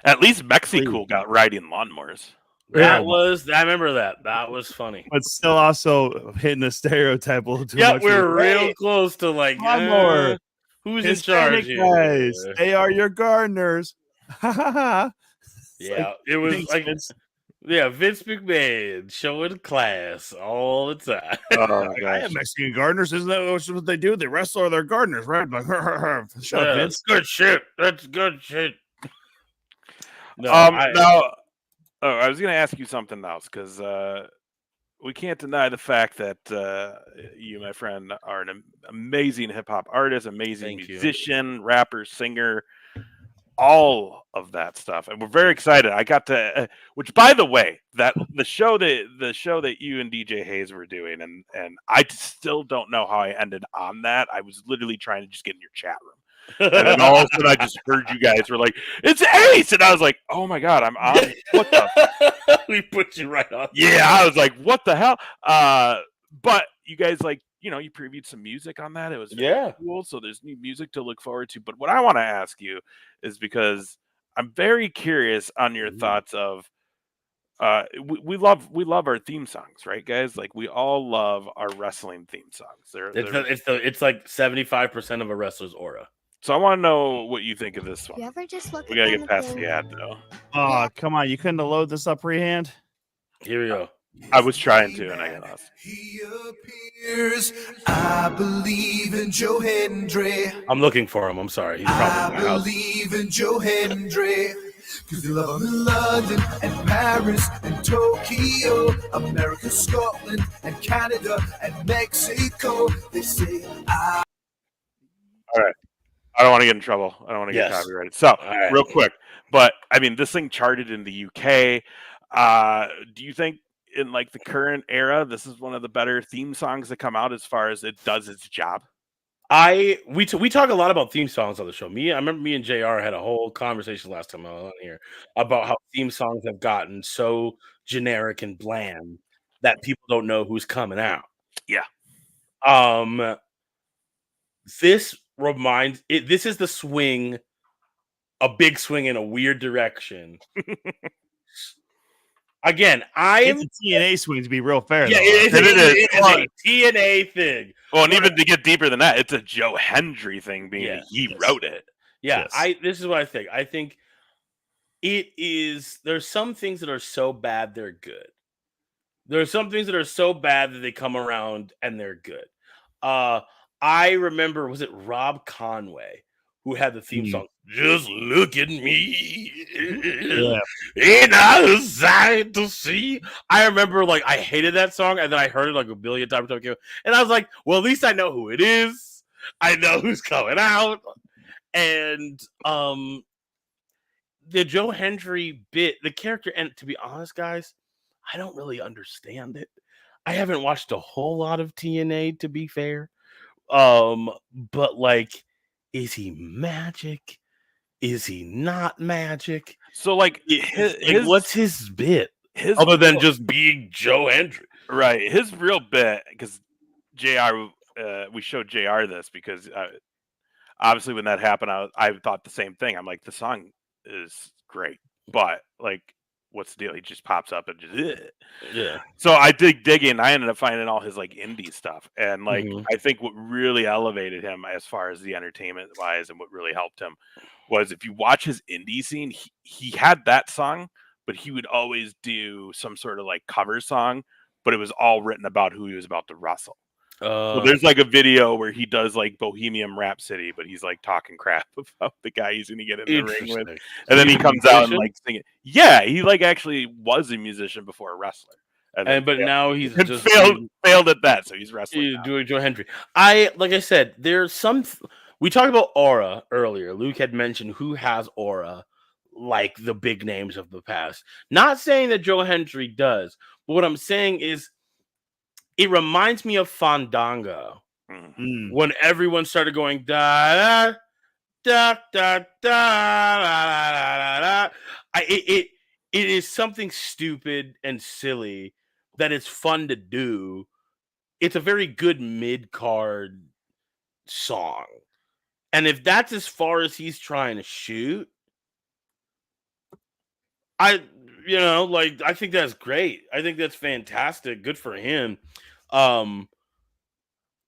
At least Please. Mexicool got riding lawnmowers. That was, I remember that. That was funny. but still also hitting the stereotype a little too Yeah, much. we're Hey, real close to like, lawnmower. who's in charge Hispanic here? guys, they are your gardeners. Yeah, it was thanks, like, Vince. yeah, Vince McMahon showing class all the time. Oh I gosh. have Mexican gardeners. Isn't that what they do? They wrestle or they're gardeners, right? I'm like, shut up, Vince. That's good shit. That's good shit. No, Now, I was going to ask you something else because we can't deny the fact that you, my friend, are an amazing hip hop artist, amazing Thank you. musician, rapper, singer, all of that stuff, and we're very excited. I got to, which, by the way, that the show that you and DJ Hayes were doing, and I still don't know how I ended on that. I was literally trying to just get in your chat room. And then all of a sudden, I just heard you guys were like, "It's Ace," and I was like, "Oh my god, I'm on!" What the? We put you right on. Yeah, I was like, "What the hell?" But you guys, like, you previewed some music on that. It was very cool. So there's new music to look forward to. But what I want to ask you is because I'm very curious on your thoughts of. We love our theme songs, right, guys? Like, we all love our wrestling theme songs. It's like 75% of a wrestler's aura. So I want to know what you think of this one. You ever just look We gotta get past the ad, though. Oh, come on. You couldn't have loaded this up freehand? Here we go. I was trying to, and I got lost. He appears. I believe in Joe Hendry. I'm looking for him. I'm sorry. He's probably in my house. Believe in Joe Hendry. Cause they love him in London and Paris and Tokyo, America, Scotland and Canada and Mexico. They say All right. I don't want to get in trouble. I don't want to get copyrighted. So, real quick. But, I mean, this thing charted in the UK. Do you think in, like, the current era, this is one of the better theme songs that come out as far as it does its job? We talk a lot about theme songs on the show. I remember me and JR had a whole conversation last time I was on here about how theme songs have gotten so generic and bland that people don't know who's coming out. Yeah. This is the swing, a big swing in a weird direction. Again, it's a TNA swing, to be real fair. Yeah, though. it is a TNA thing. Well, and even to get deeper than that, it's a Joe Hendry thing, being he wrote it. Yeah, this is what I think. I think it is. There's some things that are so bad they're good. There are some things that are so bad that they come around and they're good. I remember, was it Rob Conway who had the theme song? Just look at me, ain't I a sight to see? I remember, like, I hated that song, and then I heard it like a billion times, and I was like, well, at least I know who it is. I know who's coming out. And the Joe Hendry bit, the character, and to be honest, guys, I don't really understand it. I haven't watched a whole lot of TNA, to be fair. But, like, is he magic? Is he not magic? So, like, what's his bit? Other than just being Joe Hendry. Right. His real bit, because JR, we showed JR this because obviously when that happened, I thought the same thing. I'm like, the song is great, but, like, what's the deal? He just pops up and just yeah. So I digging. I ended up finding all his, like, indie stuff, and, like, I think what really elevated him as far as the entertainment wise, and what really helped him was if you watch his indie scene, he had that song, but he would always do some sort of, like, cover song, but it was all written about who he was about to wrestle. So there's, like, a video where he does, like, Bohemian Rhapsody, but he's, like, talking crap about the guy he's going to get in the ring with. And then he comes out and, like, singing. Yeah, he, like, actually was a musician before a wrestler. But now he's just failed at that, so he's wrestling. He's doing Joe Hendry. Like I said, there's some We talked about aura earlier. Luke had mentioned who has aura, like the big names of the past. Not saying that Joe Hendry does, but what I'm saying is it reminds me of Fandango when everyone started going da da da da da da da. It is something stupid and silly that is fun to do. It's a very good mid-card song. And if that's as far as he's trying to shoot, I think that's great. I think that's fantastic. Good for him.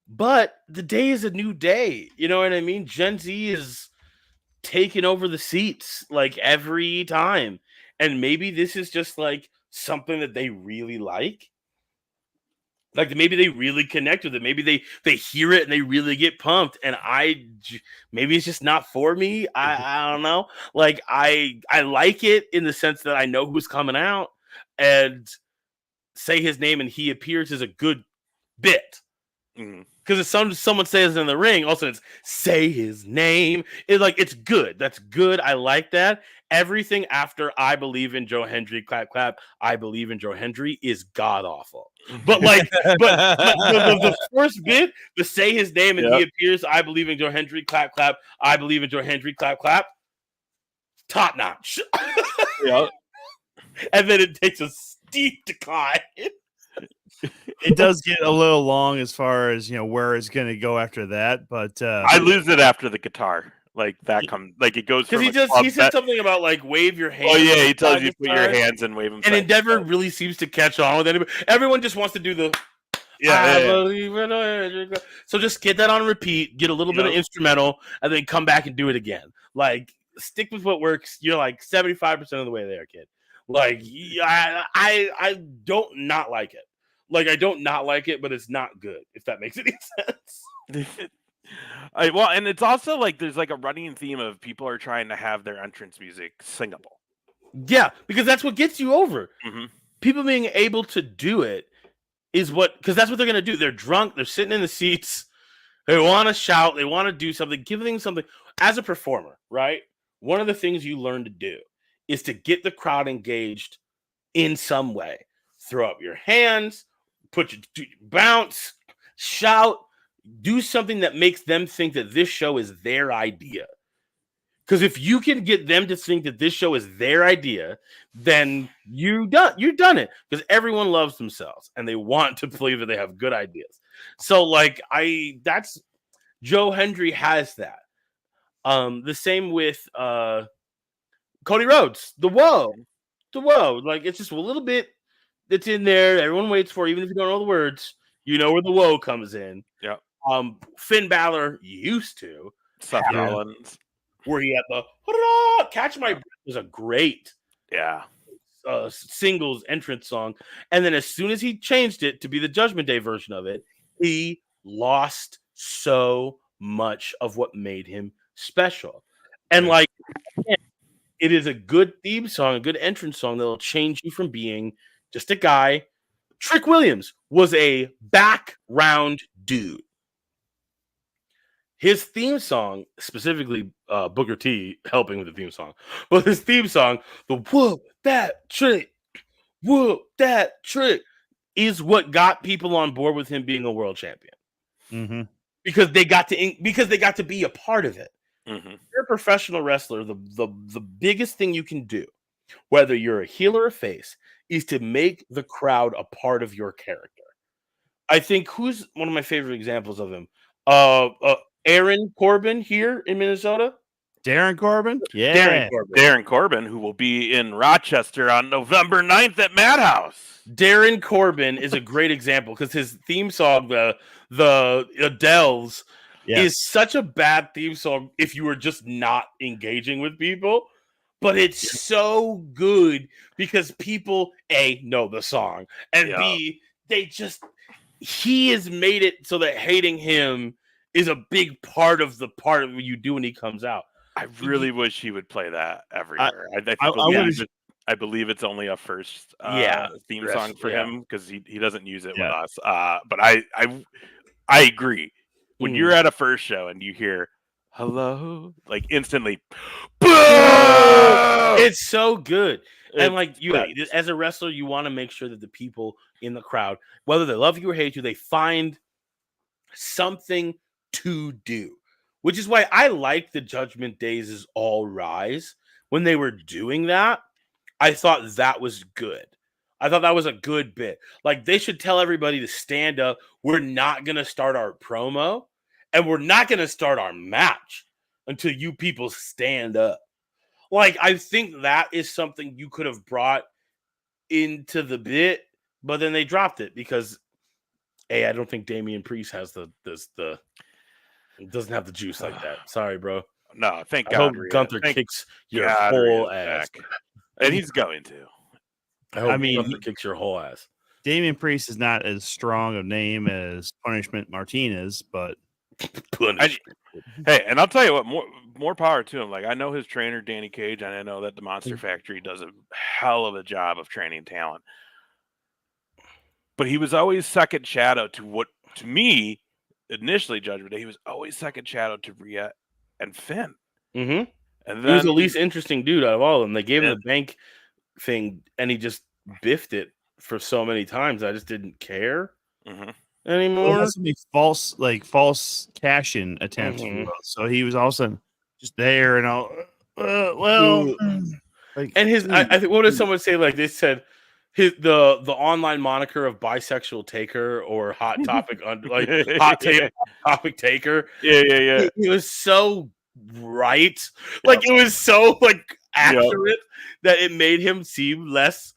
But the day is a new day. You know what I mean? Gen Z is taking over the seats like every time. And maybe this is just like something that they really like. Like maybe they really connect with it. Maybe they hear it and they really get pumped. And maybe it's just not for me. I don't know. Like I like it in the sense that I know who's coming out, and say his name and he appears is a good bit. Because if someone says in the ring, also it's say his name. It's good. That's good. I like that. Everything after I believe in Joe Hendry, clap clap. I believe in Joe Hendry is god awful. But the first bit, the say his name and he appears. I believe in Joe Hendry, clap clap. I believe in Joe Hendry, clap clap. Top notch. And then it takes a steep decline. It does get a little long as far as where it's going to go after that, but I lose it after the guitar. Like that it goes because he said something about like wave your hands. Oh yeah, he tells you to put your hands and wave them. And it never really seems to catch on with anybody. Everyone just wants to do the believe in. So just get that on repeat, get a little bit of instrumental, and then come back and do it again. Like stick with what works. You're like 75% of the way there, kid. Like I don't not like it. Like I don't not like it, but it's not good. If that makes any sense. And it's also like there's like a running theme of people are trying to have their entrance music singable. Yeah, because that's what gets you over. People being able to do it is because that's what they're gonna do. They're drunk. They're sitting in the seats. They want to shout. They want to do something. Giving something as a performer, right? One of the things you learn to do is to get the crowd engaged in some way. Throw up your hands. Bounce, shout, do something that makes them think that this show is their idea. Because if you can get them to think that this show is their idea, then you've done it. Because everyone loves themselves and they want to believe that they have good ideas. So that's Joe Hendry has that. The same with Cody Rhodes, the whoa. Like it's just a little bit. That's in there. Everyone waits for, even if you don't know the words, you know where the woe comes in. Yeah. Finn Balor used to. Seth Rollins. Where he had the Catch My Breath was a great singles entrance song. And then as soon as he changed it to be the Judgment Day version of it, he lost so much of what made him special. And it is a good theme song, a good entrance song that will change you from being just a guy. Trick Williams was a background dude. His theme song, specifically Booker T helping with the theme song, but his theme song, the whoop that trick, is what got people on board with him being a world champion. Because they got to be a part of it. You're a professional wrestler. The biggest thing you can do, whether you're a heel or a face, is to make the crowd a part of your character. I think who's one of my favorite examples of him? Aaron Corbin here in Minnesota. Darren Corbin? Yeah. Darren Corbin, who will be in Rochester on November 9th at Madhouse. Darren Corbin is a great example because his theme song, the Adele's, is such a bad theme song if you were just not engaging with people. But it's so good because people, A, know the song, and B, he has made it so that hating him is a big part of what you do when he comes out. I really wish he would play that everywhere. I believe it's only a first theme song for him because he doesn't use it with us. But I agree. When you're at a first show and you hear hello, like instantly. It's so good. And like great. as a wrestler, you want to make sure that the people in the crowd, whether they love you or hate you, they find something to do. Which is why I like the Judgment Days' All Rise. When they were doing that, I thought that was good. I thought that was a good bit. Like they should tell everybody to stand up. We're not going to start our promo and we're not going to start our match until you people stand up. Like I think that is something you could have brought into the bit, but then they dropped it because I don't think Damian Priest has the doesn't have the juice like that. Sorry, bro. No, thank I God. hope Gunther kicks your God whole Rhea's ass. back. And he's going to. I hope mean, Gunther kicks your whole ass. Damian Priest is not as strong a name as Punishment Martinez, but Hey, and I'll tell you what, more power to him. Like I know his trainer Danny Cage, and I know that the Monster Factory does a hell of a job of training talent. But he was always second shadow to me initially Judgment Day. He was always second shadow to Rhea and Finn. Mm-hmm. And He was then the least interesting dude out of all of them. They gave him the bank thing, and he just biffed it for so many times. I just didn't care anymore. False cash-in attempts. if you will. So he was all of a sudden just there and all. And his, I think, what did someone say? Like they said, the online moniker of bisexual taker or hot topic topic taker. Yeah. He was so right. Like it was so accurate that it made him seem less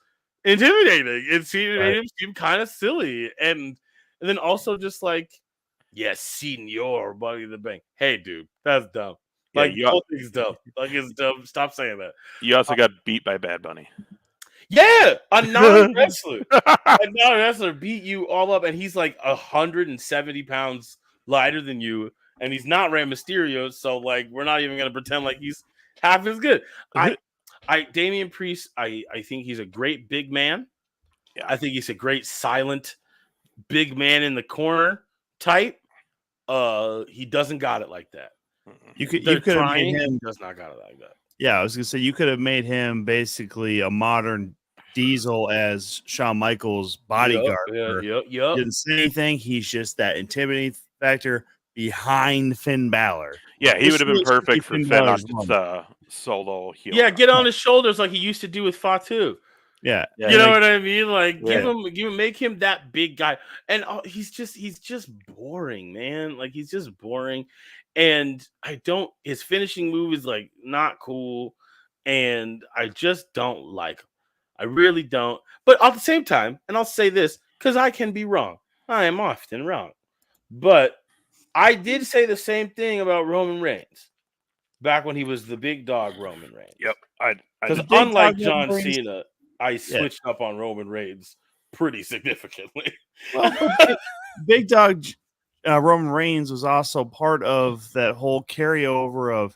intimidating. It made him seem kind of silly, and then also just like, yes, Senor Money in the Bank. Hey, dude, that's dumb. Like, the whole thing's dumb. Like, it's dumb. Stop saying that. You also got beat by Bad Bunny. Yeah, a non-wrestler beat you all up, and he's like 170 pounds lighter than you, and he's not Rey Mysterio, so like we're not even gonna pretend like he's half as good. Damian Priest, I think he's a great big man. Yeah. I think he's a great silent big man in the corner type. He doesn't got it like that. You could have made him does not got it like that. Yeah, I was gonna say you could have made him basically a modern Diesel as Shawn Michaels' bodyguard. Yep. Didn't say anything. He's just that intimidating factor behind Finn Balor. Yeah, he would have been perfect for Finn on just solo heel. Yeah, get on his shoulders like he used to do with Fatu. Yeah, you know what I mean? Like, make him that big guy, and he's just boring, man. Like he's just boring, and his finishing move is like not cool, and I just don't like him. I really don't. But at the same time, and I'll say this because I can be wrong. I am often wrong, but I did say the same thing about Roman Reigns back when he was the big dog Roman Reigns. Yep, because unlike John Cena, I switched up on Roman Reigns pretty significantly. Well, big dog Roman Reigns was also part of that whole carryover of,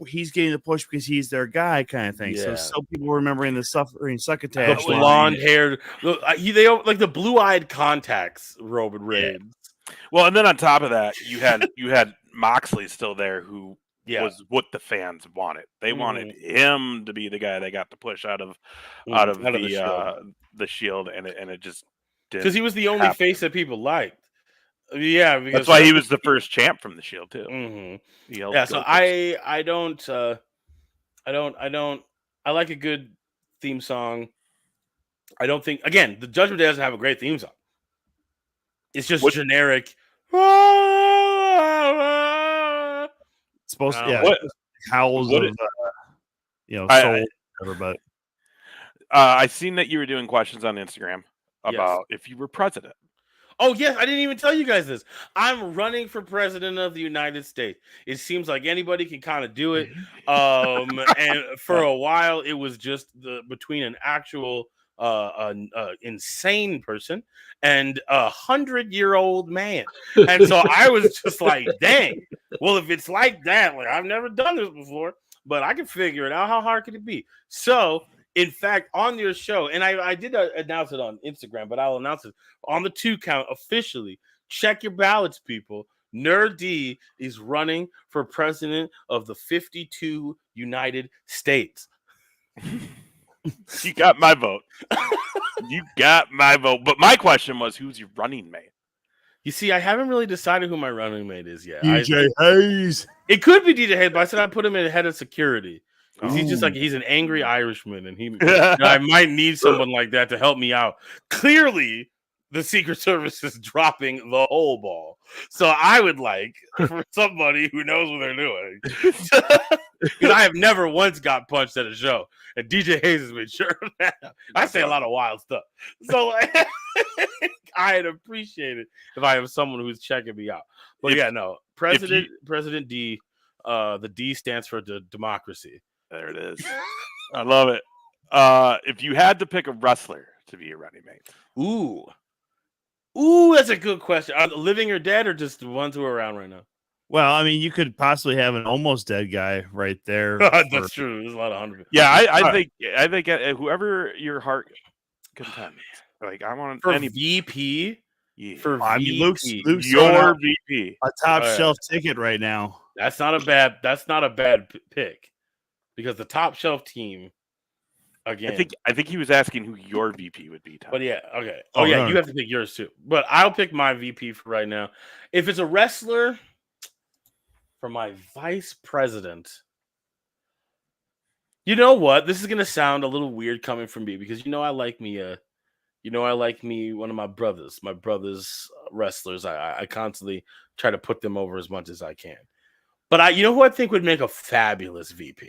he's getting the push because he's their guy kind of thing. Yeah. So people remembering the suffering succotash, the blonde haired, they like the blue eyed contacts. Roman Reigns. Well, and then on top of that, you had Moxley still there, who was what the fans wanted. They wanted him to be the guy that got the push out of the Shield, and it just didn't, because he was the only face that people liked. Yeah, because that's why he was the first champ from the Shield too. Yeah, so I like a good theme song. I don't think, again, the Judgment Day doesn't have a great theme song. It's just generic. It's supposed to, howls of soul, whatever. But I seen that you were doing questions on Instagram about if you were president. Oh, yes, I didn't even tell you guys this. I'm running for president of the United States. It seems like anybody can kind of do it. And for a while, it was just between an actual insane person and 100-year-old man. And so I was just like, dang. Well, if it's like that, like I've never done this before, but I can figure it out. How hard could it be? So, in fact, on your show, and I did announce it on Instagram, but I'll announce it on the 2 count officially. Check your ballots, people. NUR-D is running for president of the 52 United States. You got my vote. You got my vote. But my question was, who's your running mate? You see, I haven't really decided who my running mate is yet. DJ Hayes. It could be DJ Hayes, but I said I'd put him in head of security. He's just like, he's an angry Irishman, and I might need someone like that to help me out. Clearly, the Secret Service is dropping the whole ball. So I would like for somebody who knows what they're doing. Because I have never once got punched at a show. And DJ Hayes has been sure of that. I say a lot of wild stuff. So I'd appreciate it if I have someone who's checking me out. But President D, the D stands for democracy. There it is. I love it. If you had to pick a wrestler to be your running mate. Ooh, that's a good question. Are they living or dead, or just the ones who are around right now? Well, I mean, you could possibly have an almost dead guy right there. That's true. There's a lot of 100. Yeah, I think whoever your heart contends. Like I want for any VP. Yeah. For I mean, Luke's your VP, a top shelf ticket right now. That's not a bad pick, because the top shelf team. Again, I think he was asking who your VP would be. Tom. But yeah, okay. No. You have to pick yours too. But I'll pick my VP for right now. If it's a wrestler, for my vice president, you know what? This is gonna sound a little weird coming from me, because I like me one of my brothers wrestlers. I constantly try to put them over as much as I can. But who I think would make a fabulous VP?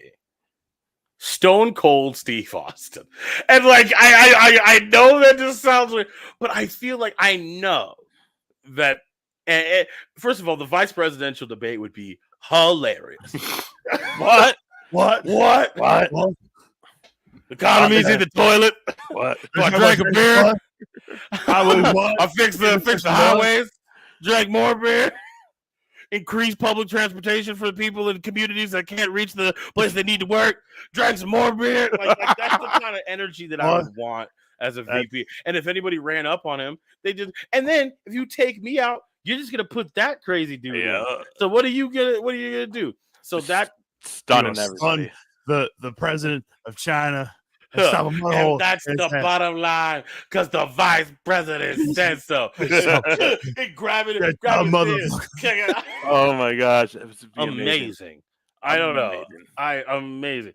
Stone Cold Steve Austin. And I know that just sounds weird, but I feel like I know that. First of all, the vice presidential debate would be hilarious. What? The economy's in the toilet. What? I drank a beer. I fixed the highways. Drank more beer. Increase public transportation for the people in communities that can't reach the place they need to work. Drank some more beer. Like that's the kind of energy that I would want as a VP. And if anybody ran up on him, and then if you take me out, you're just gonna put that crazy dude in. So what are you gonna do? So that stunning everybody. The president of China. And that's the bottom line, because the vice president said so. Grab it. Oh my gosh, it was amazing. I don't know. Amazing.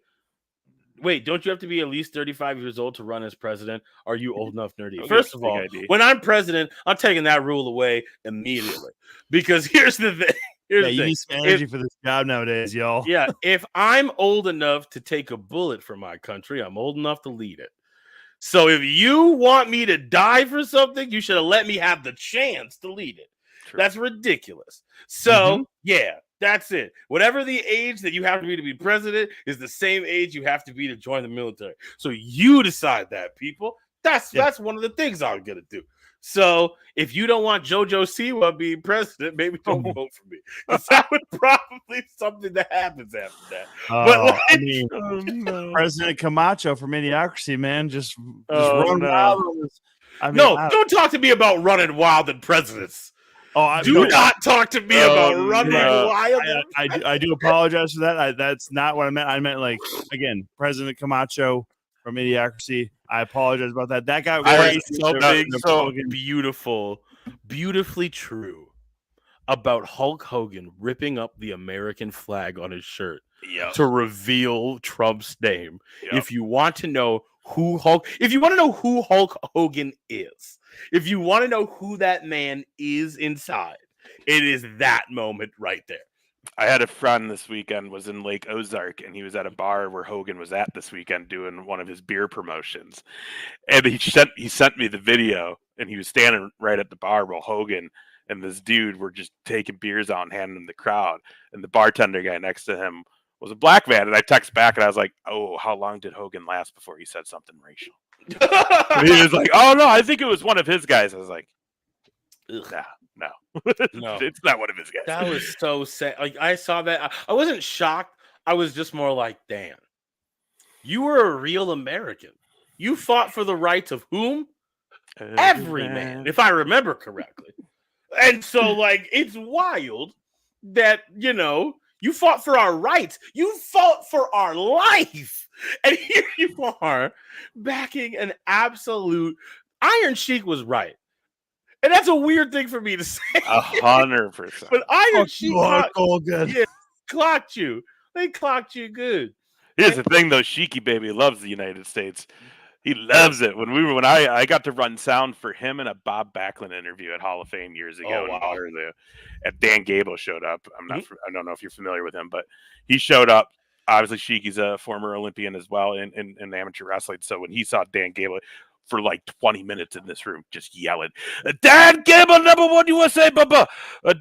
Wait, don't you have to be at least 35 years old to run as president? Are you old enough, NUR-D? First of all, when I'm president, I'm taking that rule away immediately. Because here's the thing. You need some energy for this job nowadays, y'all. Yeah, if I'm old enough to take a bullet for my country, I'm old enough to lead it. So if you want me to die for something, you should have let me have the chance to lead it. True. That's ridiculous. So, yeah, that's it. Whatever the age that you have to be president is the same age you have to be to join the military. So you decide that, people. That's one of the things I'm going to do. So if you don't want JoJo Siwa being president, maybe don't vote for me. Because that would probably something that happens after that. President Camacho from Idiocracy, man, just run wild. Don't talk to me about running wild and presidents. Do not talk to me about running wild. I do apologize for that. That's not what I meant. I meant again, President Camacho from Idiocracy. I apologize about that. That guy was so beautifully true about Hulk Hogan ripping up the American flag on his shirt to reveal Trump's name. Yep. If you want to know who Hulk Hogan is, if you want to know who that man is inside, it is that moment right there. I had a friend this weekend was in Lake Ozark, and he was at a bar where Hogan was at this weekend doing one of his beer promotions. And he sent me the video, and he was standing right at the bar while Hogan and this dude were just taking beers out and handing them to the crowd. And the bartender guy next to him was a black man. And I text back, and I was like, "Oh, how long did Hogan last before he said something racial?" And he was like, "Oh no, I think it was one of his guys." I was like, No, it's not one of his guys. That was so sad. Like I saw that, I wasn't shocked. I was just more like, "Damn, you were a real American. You fought for the rights of whom? Every man, if I remember correctly." And so, like, it's wild that, you know, you fought for our rights. You fought for our life. And here you are backing an absolute Iron Sheik was right. And that's a weird thing for me to say. 100%. But Iron Sheik good. yeah, clocked you. They clocked you good. Here's the thing, though. Sheiky baby loves the United States. He loves it. When I got to run sound for him in a Bob Backlund interview at Hall of Fame years ago in Waterloo, and Dan Gable showed up. I don't know if you're familiar with him, but he showed up. Obviously, Sheiky's a former Olympian as well in amateur wrestling. So when he saw Dan Gable for like 20 minutes in this room, just yelling, "Dan Gable, #1 USA, Bubba!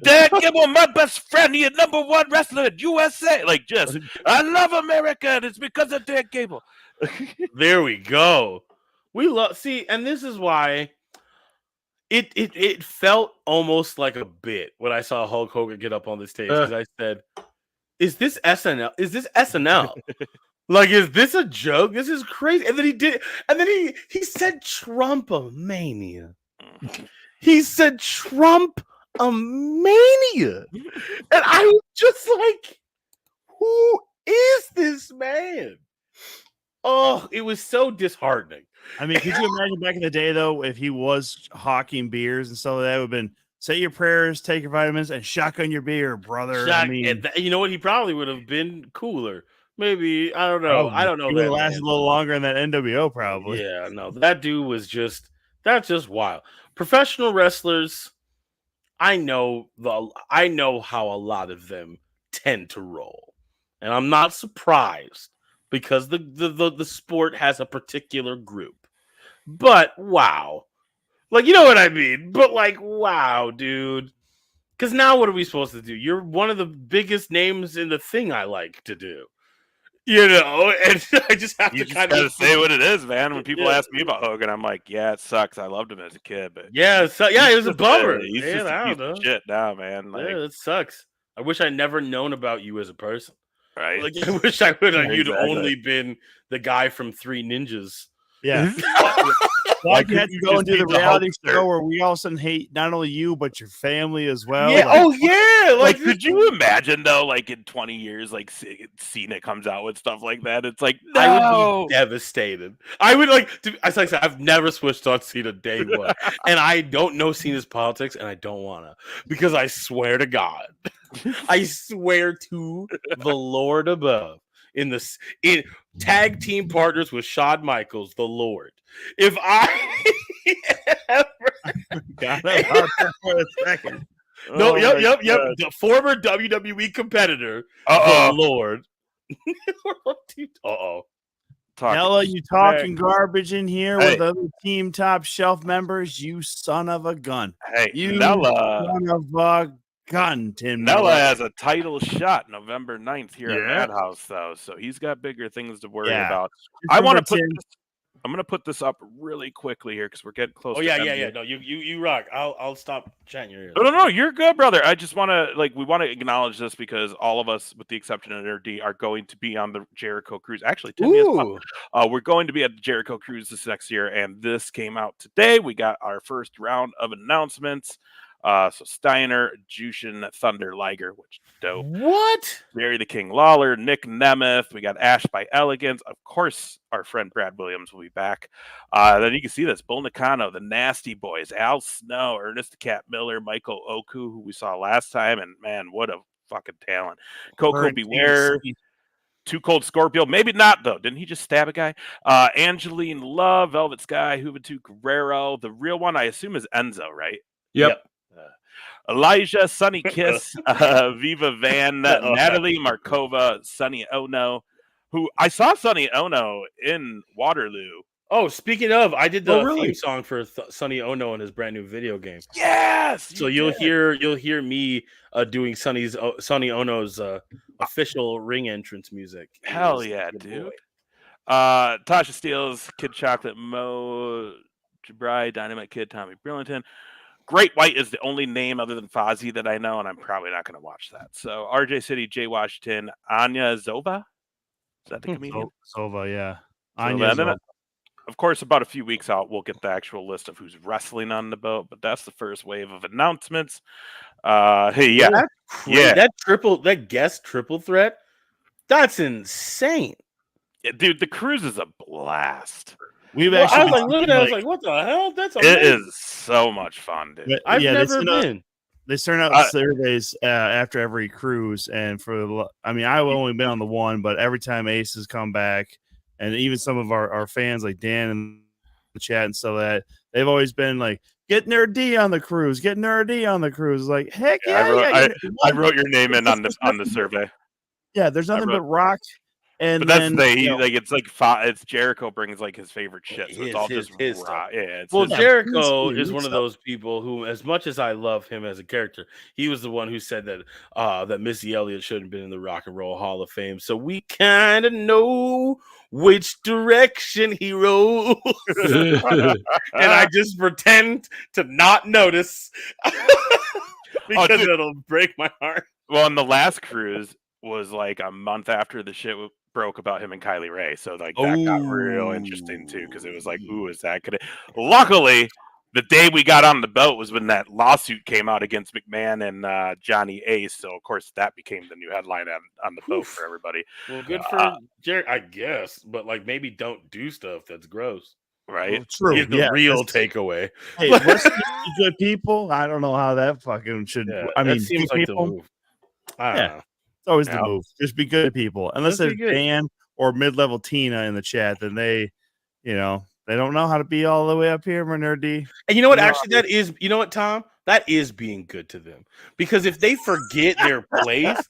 Dan Gable, my best friend, he is #1 wrestler at USA!" Like, just, I love America, and it's because of Dan Gable. There we go. We love and this is why it felt almost like a bit when I saw Hulk Hogan get up on the stage, because I said, "Is this SNL? Is this SNL? Like, is this a joke? This is crazy." And then he did, and then he said Trump-a-mania. He said Trump-a-mania. And I was just like, who is this man? Oh, it was so disheartening. I mean, could you imagine back in the day, though, if he was hawking beers and stuff like that, it would have been say your prayers, take your vitamins, and shotgun your beer, brother. I mean, you know what? He probably would have been cooler. Maybe, I don't know. I don't know. He would have lasted a little longer in that NWO, probably. Yeah, no, that dude was that's just wild. Professional wrestlers, I know how a lot of them tend to roll, and I'm not surprised because the sport has a particular group. But wow, like, you know what I mean? But like, wow, dude. Because now what are we supposed to do? You're one of the biggest names in the thing I like to do. You know, and I just have to kind of say what it is, man. When people ask me about Hogan, I'm like, yeah, it sucks. I loved him as a kid, but it was a bummer. He's just a piece of shit now, man. Like, yeah, it sucks. I wish I'd never known about you as a person. Right? Like, I wish I would have. You'd only been the guy from Three Ninjas. Yeah. Why you had to go and do the reality show where we all of a sudden hate not only you but your family as well? Yeah. Like, Like, could you imagine though? Like, in 20 years, like Cena comes out with stuff like that. It's like, no. I would be devastated. I would as I said, I've never switched on Cena day one, and I don't know Cena's politics, and I don't wanna, because I swear to God, I swear to the Lord above, in tag team partners with Shawn Michaels, the Lord. If I ever got out there for a second. No, yep. The former WWE competitor, the Lord. Nella, you talking garbage in here with other team top shelf members? You son of a gun! Hey, you Nella, son of a gun, Tim. Nella has a title shot November 9th here at Madhouse, though, so he's got bigger things to worry about. I want to put. I'm going to put this up really quickly here because we're getting close. Oh, yeah. No, you rock. I'll stop chatting your ears. No, you're good, brother. I just want to, we want to acknowledge this because all of us, with the exception of NUR-D, are going to be on the Jericho Cruise. Actually, Timmy as well. We're going to be at the Jericho Cruise this next year, and this came out today. We got our first round of announcements. So Steiner, Jushin, Thunder Liger, which is dope. What? Barry the King Lawler, Nick Nemeth. We got Ash by Elegance. Of course, our friend Brad Williams will be back. Then you can see this: Bull Nakano, the Nasty Boys, Al Snow, Ernest the Cat Miller, Michael Oku, who we saw last time, and man, what a fucking talent! Coco Beware. Too Cold Scorpio, maybe not though. Didn't he just stab a guy? Angeline Love, Velvet Sky, Juventud Guerrero. The real one, I assume, is Enzo, right? Yep. Elijah, Sunny Kiss, Viva Van, Natalie Markova, Sunny Ono, who I saw Sunny Ono in Waterloo. Oh, speaking of, I did the theme song for Sunny Ono in his brand new video game. Yes. So you'll hear me doing Sunny Ono's official ring entrance music. Hell yeah, dude. Tasha Steeles, Kid Chocolate, Mo Jabri, Dynamite Kid, Tommy Brillianton. Great White is the only name other than Fozzy that I know, and I'm probably not going to watch that. So RJ City, Jay Washington, Anya Zova. Is that the comedian? Zova, yeah. Anya Zova. of course, about a few weeks out, we'll get the actual list of who's wrestling on the boat. But that's the first wave of announcements. Hey, yeah, That's crazy. yeah. That guest triple threat, that's insane. Yeah, dude, the cruise is a blast. We've Well, I actually was like been looking seeing, at it, I was like, what the hell? That's It amazing. is so much fun, dude. I've yeah, never been. they send out surveys after every cruise, and I've only been on the one, but every time Ace has come back, and even some of our fans like Dan in the chat and stuff like that, they've always been like, get NUR-D on the cruise, get NUR-D on the cruise. Like, heck yeah, I wrote your name in on the survey. Yeah, there's nothing but rock. And but that's then it's Jericho brings like his favorite shit, so it's all just his raw. stuff. Yeah, it's Well, his- Jericho his is one of stuff. those people who, as much as I love him as a character, he was the one who said that that Missy Elliott shouldn't have been in the Rock and Roll Hall of Fame. So we kind of know which direction he rolls, and I just pretend to not notice because it'll break my heart. Well, and the last cruise was like a month after the shit broke about him and Kylie Ray, so like that got real interesting too, because it was like, ooh, is that gonna? Luckily, the day we got on the boat was when that lawsuit came out against McMahon and Johnny Ace, so of course that became the new headline on the boat for everybody. Well, good for Jerry, I guess, but like maybe don't do stuff that's gross. Right? Well, true. Is the real takeaway. Hey, let's be good people. I don't know how that fucking should. Yeah, I mean, that seems good like people, the move. I don't know. it's always Yeah. the move. Just be good people. Unless Just there's be good. Dan or mid-level Tina in the chat, then they don't know how to be all the way up here, NUR-D. And you know what? No. Actually, that is, you know what, Tom? That is being good to them. Because if they forget their place,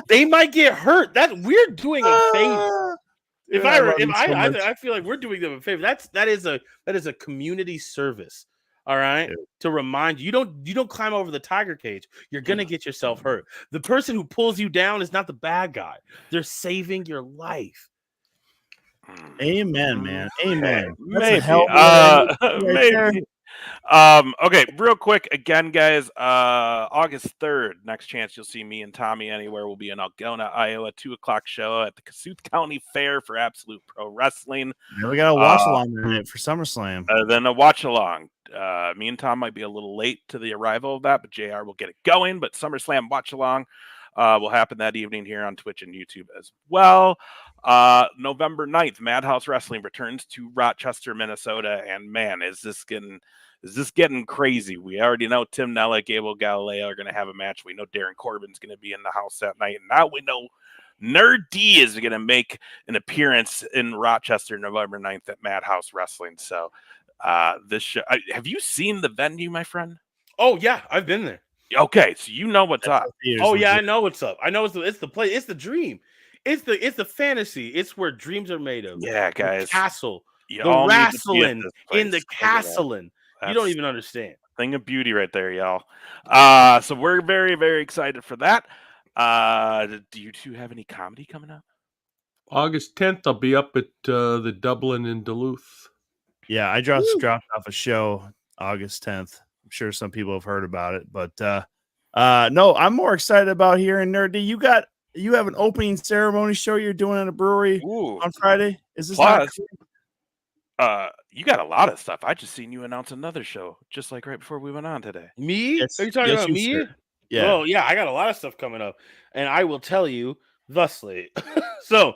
they might get hurt. That we're doing a favor. I feel like we're doing them a favor. That is a community service. All right, to remind you, you don't climb over the tiger cage. You're gonna get yourself hurt. The person who pulls you down is not the bad guy. They're saving your life. Amen, man. Amen. Maybe. Maybe. Okay, real quick again, guys. August 3rd, next chance you'll see me and Tommy anywhere. We'll be in Algona, Iowa, 2:00 show at the Kasuth County Fair for Absolute Pro Wrestling. Yeah, we got a watch along tonight for SummerSlam. Then a watch along. Me and Tom might be a little late to the arrival of that, but JR will get it going. But SummerSlam watch along will happen that evening here on Twitch and YouTube as well. November 9th, Madhouse Wrestling returns to Rochester, Minnesota, and man, is this getting crazy? We already know Tim Nella, Gable Galileo are going to have a match. We know Darren Corbin's going to be in the house that night, and now we know NUR-D is going to make an appearance in Rochester November 9th at Madhouse Wrestling. So this show, have you seen the venue, my friend? Oh yeah, I've been there. Okay, so you know what's up. Oh yeah, I know what's up. I know it's the place. It's the dream. It's the fantasy. It's where dreams are made of. Yeah, guys. The castle. You the all need to be at wrestling this in the place. castle. You don't That's even understand. thing of beauty right there, y'all. So we're very, very excited for that. Do you two have any comedy coming up? August 10th, I'll be up at the Dublin in Duluth. Yeah, I dropped off a show August 10th. I'm sure some people have heard about it, but no, I'm more excited about hearing NUR-D. You have an opening ceremony show you're doing at a brewery on Friday. Is this Plus, you got a lot of stuff. I just seen you announce another show just like right before we went on today. Me? Yes, Are you talking about me? sir. Yeah. Well, yeah, I got a lot of stuff coming up, and I will tell you thusly. So,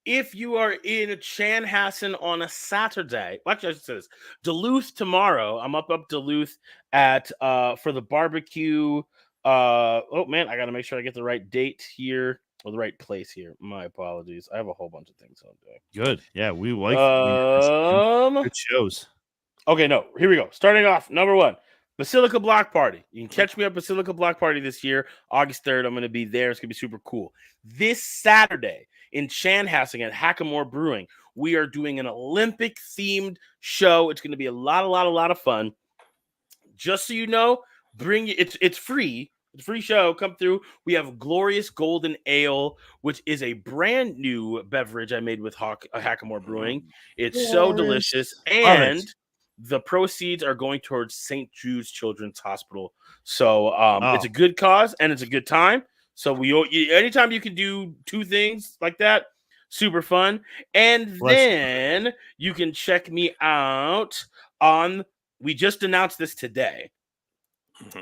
if you are in Chanhassen on a Saturday, actually, I should say this: Duluth tomorrow. I'm up Duluth at for the barbecue. Oh man, I got to make sure I get the right date here or the right place here. My apologies. I have a whole bunch of things I'm doing. Good. Yeah, we like good shows. Okay, no, here we go. Starting off, number one, Basilica Block Party. You can catch me at Basilica Block Party this year, August 3rd. I'm going to be there. It's going to be super cool. This Saturday in Chanhassen at Hackamore Brewing, we are doing an Olympic-themed show. It's going to be a lot of fun. Just so you know, it's free. It's a free show. Come through. We have Glorious Golden Ale, which is a brand new beverage I made with Hackamore Brewing. It's so delicious. And the proceeds are going towards St. Jude's Children's Hospital. So it's a good cause and it's a good time. So anytime you can do two things like that, Super fun. And then you can check me out on, we just announced this today.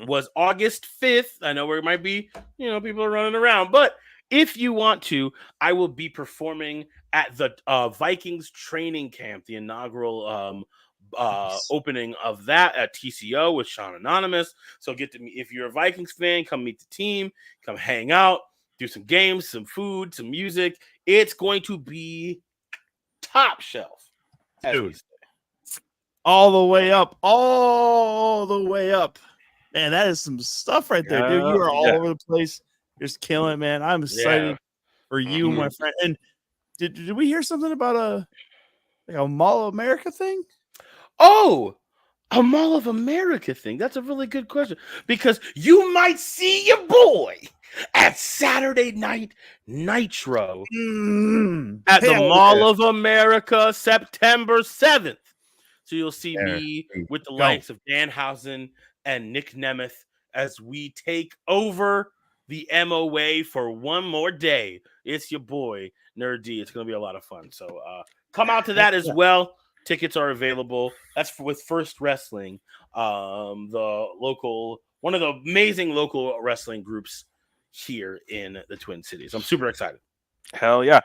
Was August 5th. I know where it might be, people are running around, but if you want to, I will be performing at the Vikings training camp, the inaugural opening of that at TCO with Sean Anonymous. So get to meet, if you're a Vikings fan, come meet the team, come hang out, do some games, some food, some music. It's going to be top shelf. Dude. All the way up. All the way up. Man, that is some stuff right there, dude. You are all over the place. You're just killing it, man. I'm excited for you, my friend. And did we hear something about a Mall of America thing? Oh, a Mall of America thing. That's a really good question, because you might see your boy at Saturday Night Nitro at the Mall of America, September 7th. So you'll see me with the likes of Danhausen and Nick Nemeth as we take over the MOA for one more day. It's your boy, NUR-D. It's going to be a lot of fun. So come out to that as well. Tickets are available. That's with First Wrestling, one of the amazing local wrestling groups here in the Twin Cities. I'm super excited. Hell yeah.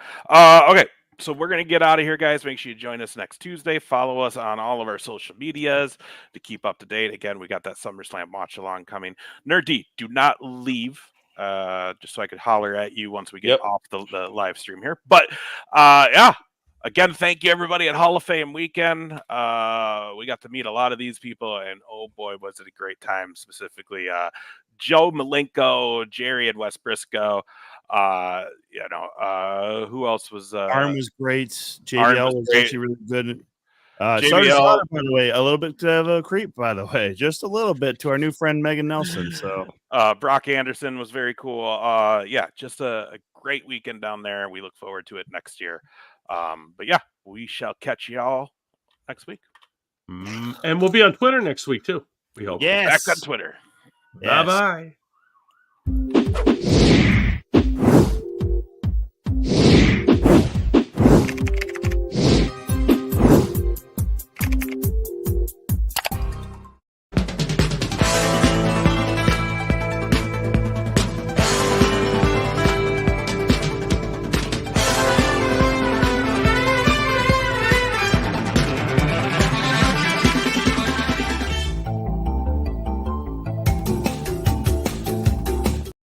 Okay. So we're going to get out of here, guys. Make sure you join us next Tuesday. Follow us on all of our social medias to keep up to date. Again, we got that SummerSlam watch along coming. NUR-D, do not leave, just so I could holler at you once we get off the live stream here. But again, thank you everybody at Hall of Fame weekend. We got to meet a lot of these people, and oh boy, was it a great time. Specifically, Joe Malenko, Jerry and Wes Briscoe. Who else was? Arm was great. JBL was actually really good. JBL, by the way, a little bit of a creep, by the way, just a little bit to our new friend Megan Nelson. So Brock Anderson was very cool. Just a great weekend down there. We look forward to it next year. But yeah, we shall catch y'all next week. And we'll be on Twitter next week too. We hope. Yes. Back on Twitter. Yes. Bye-bye.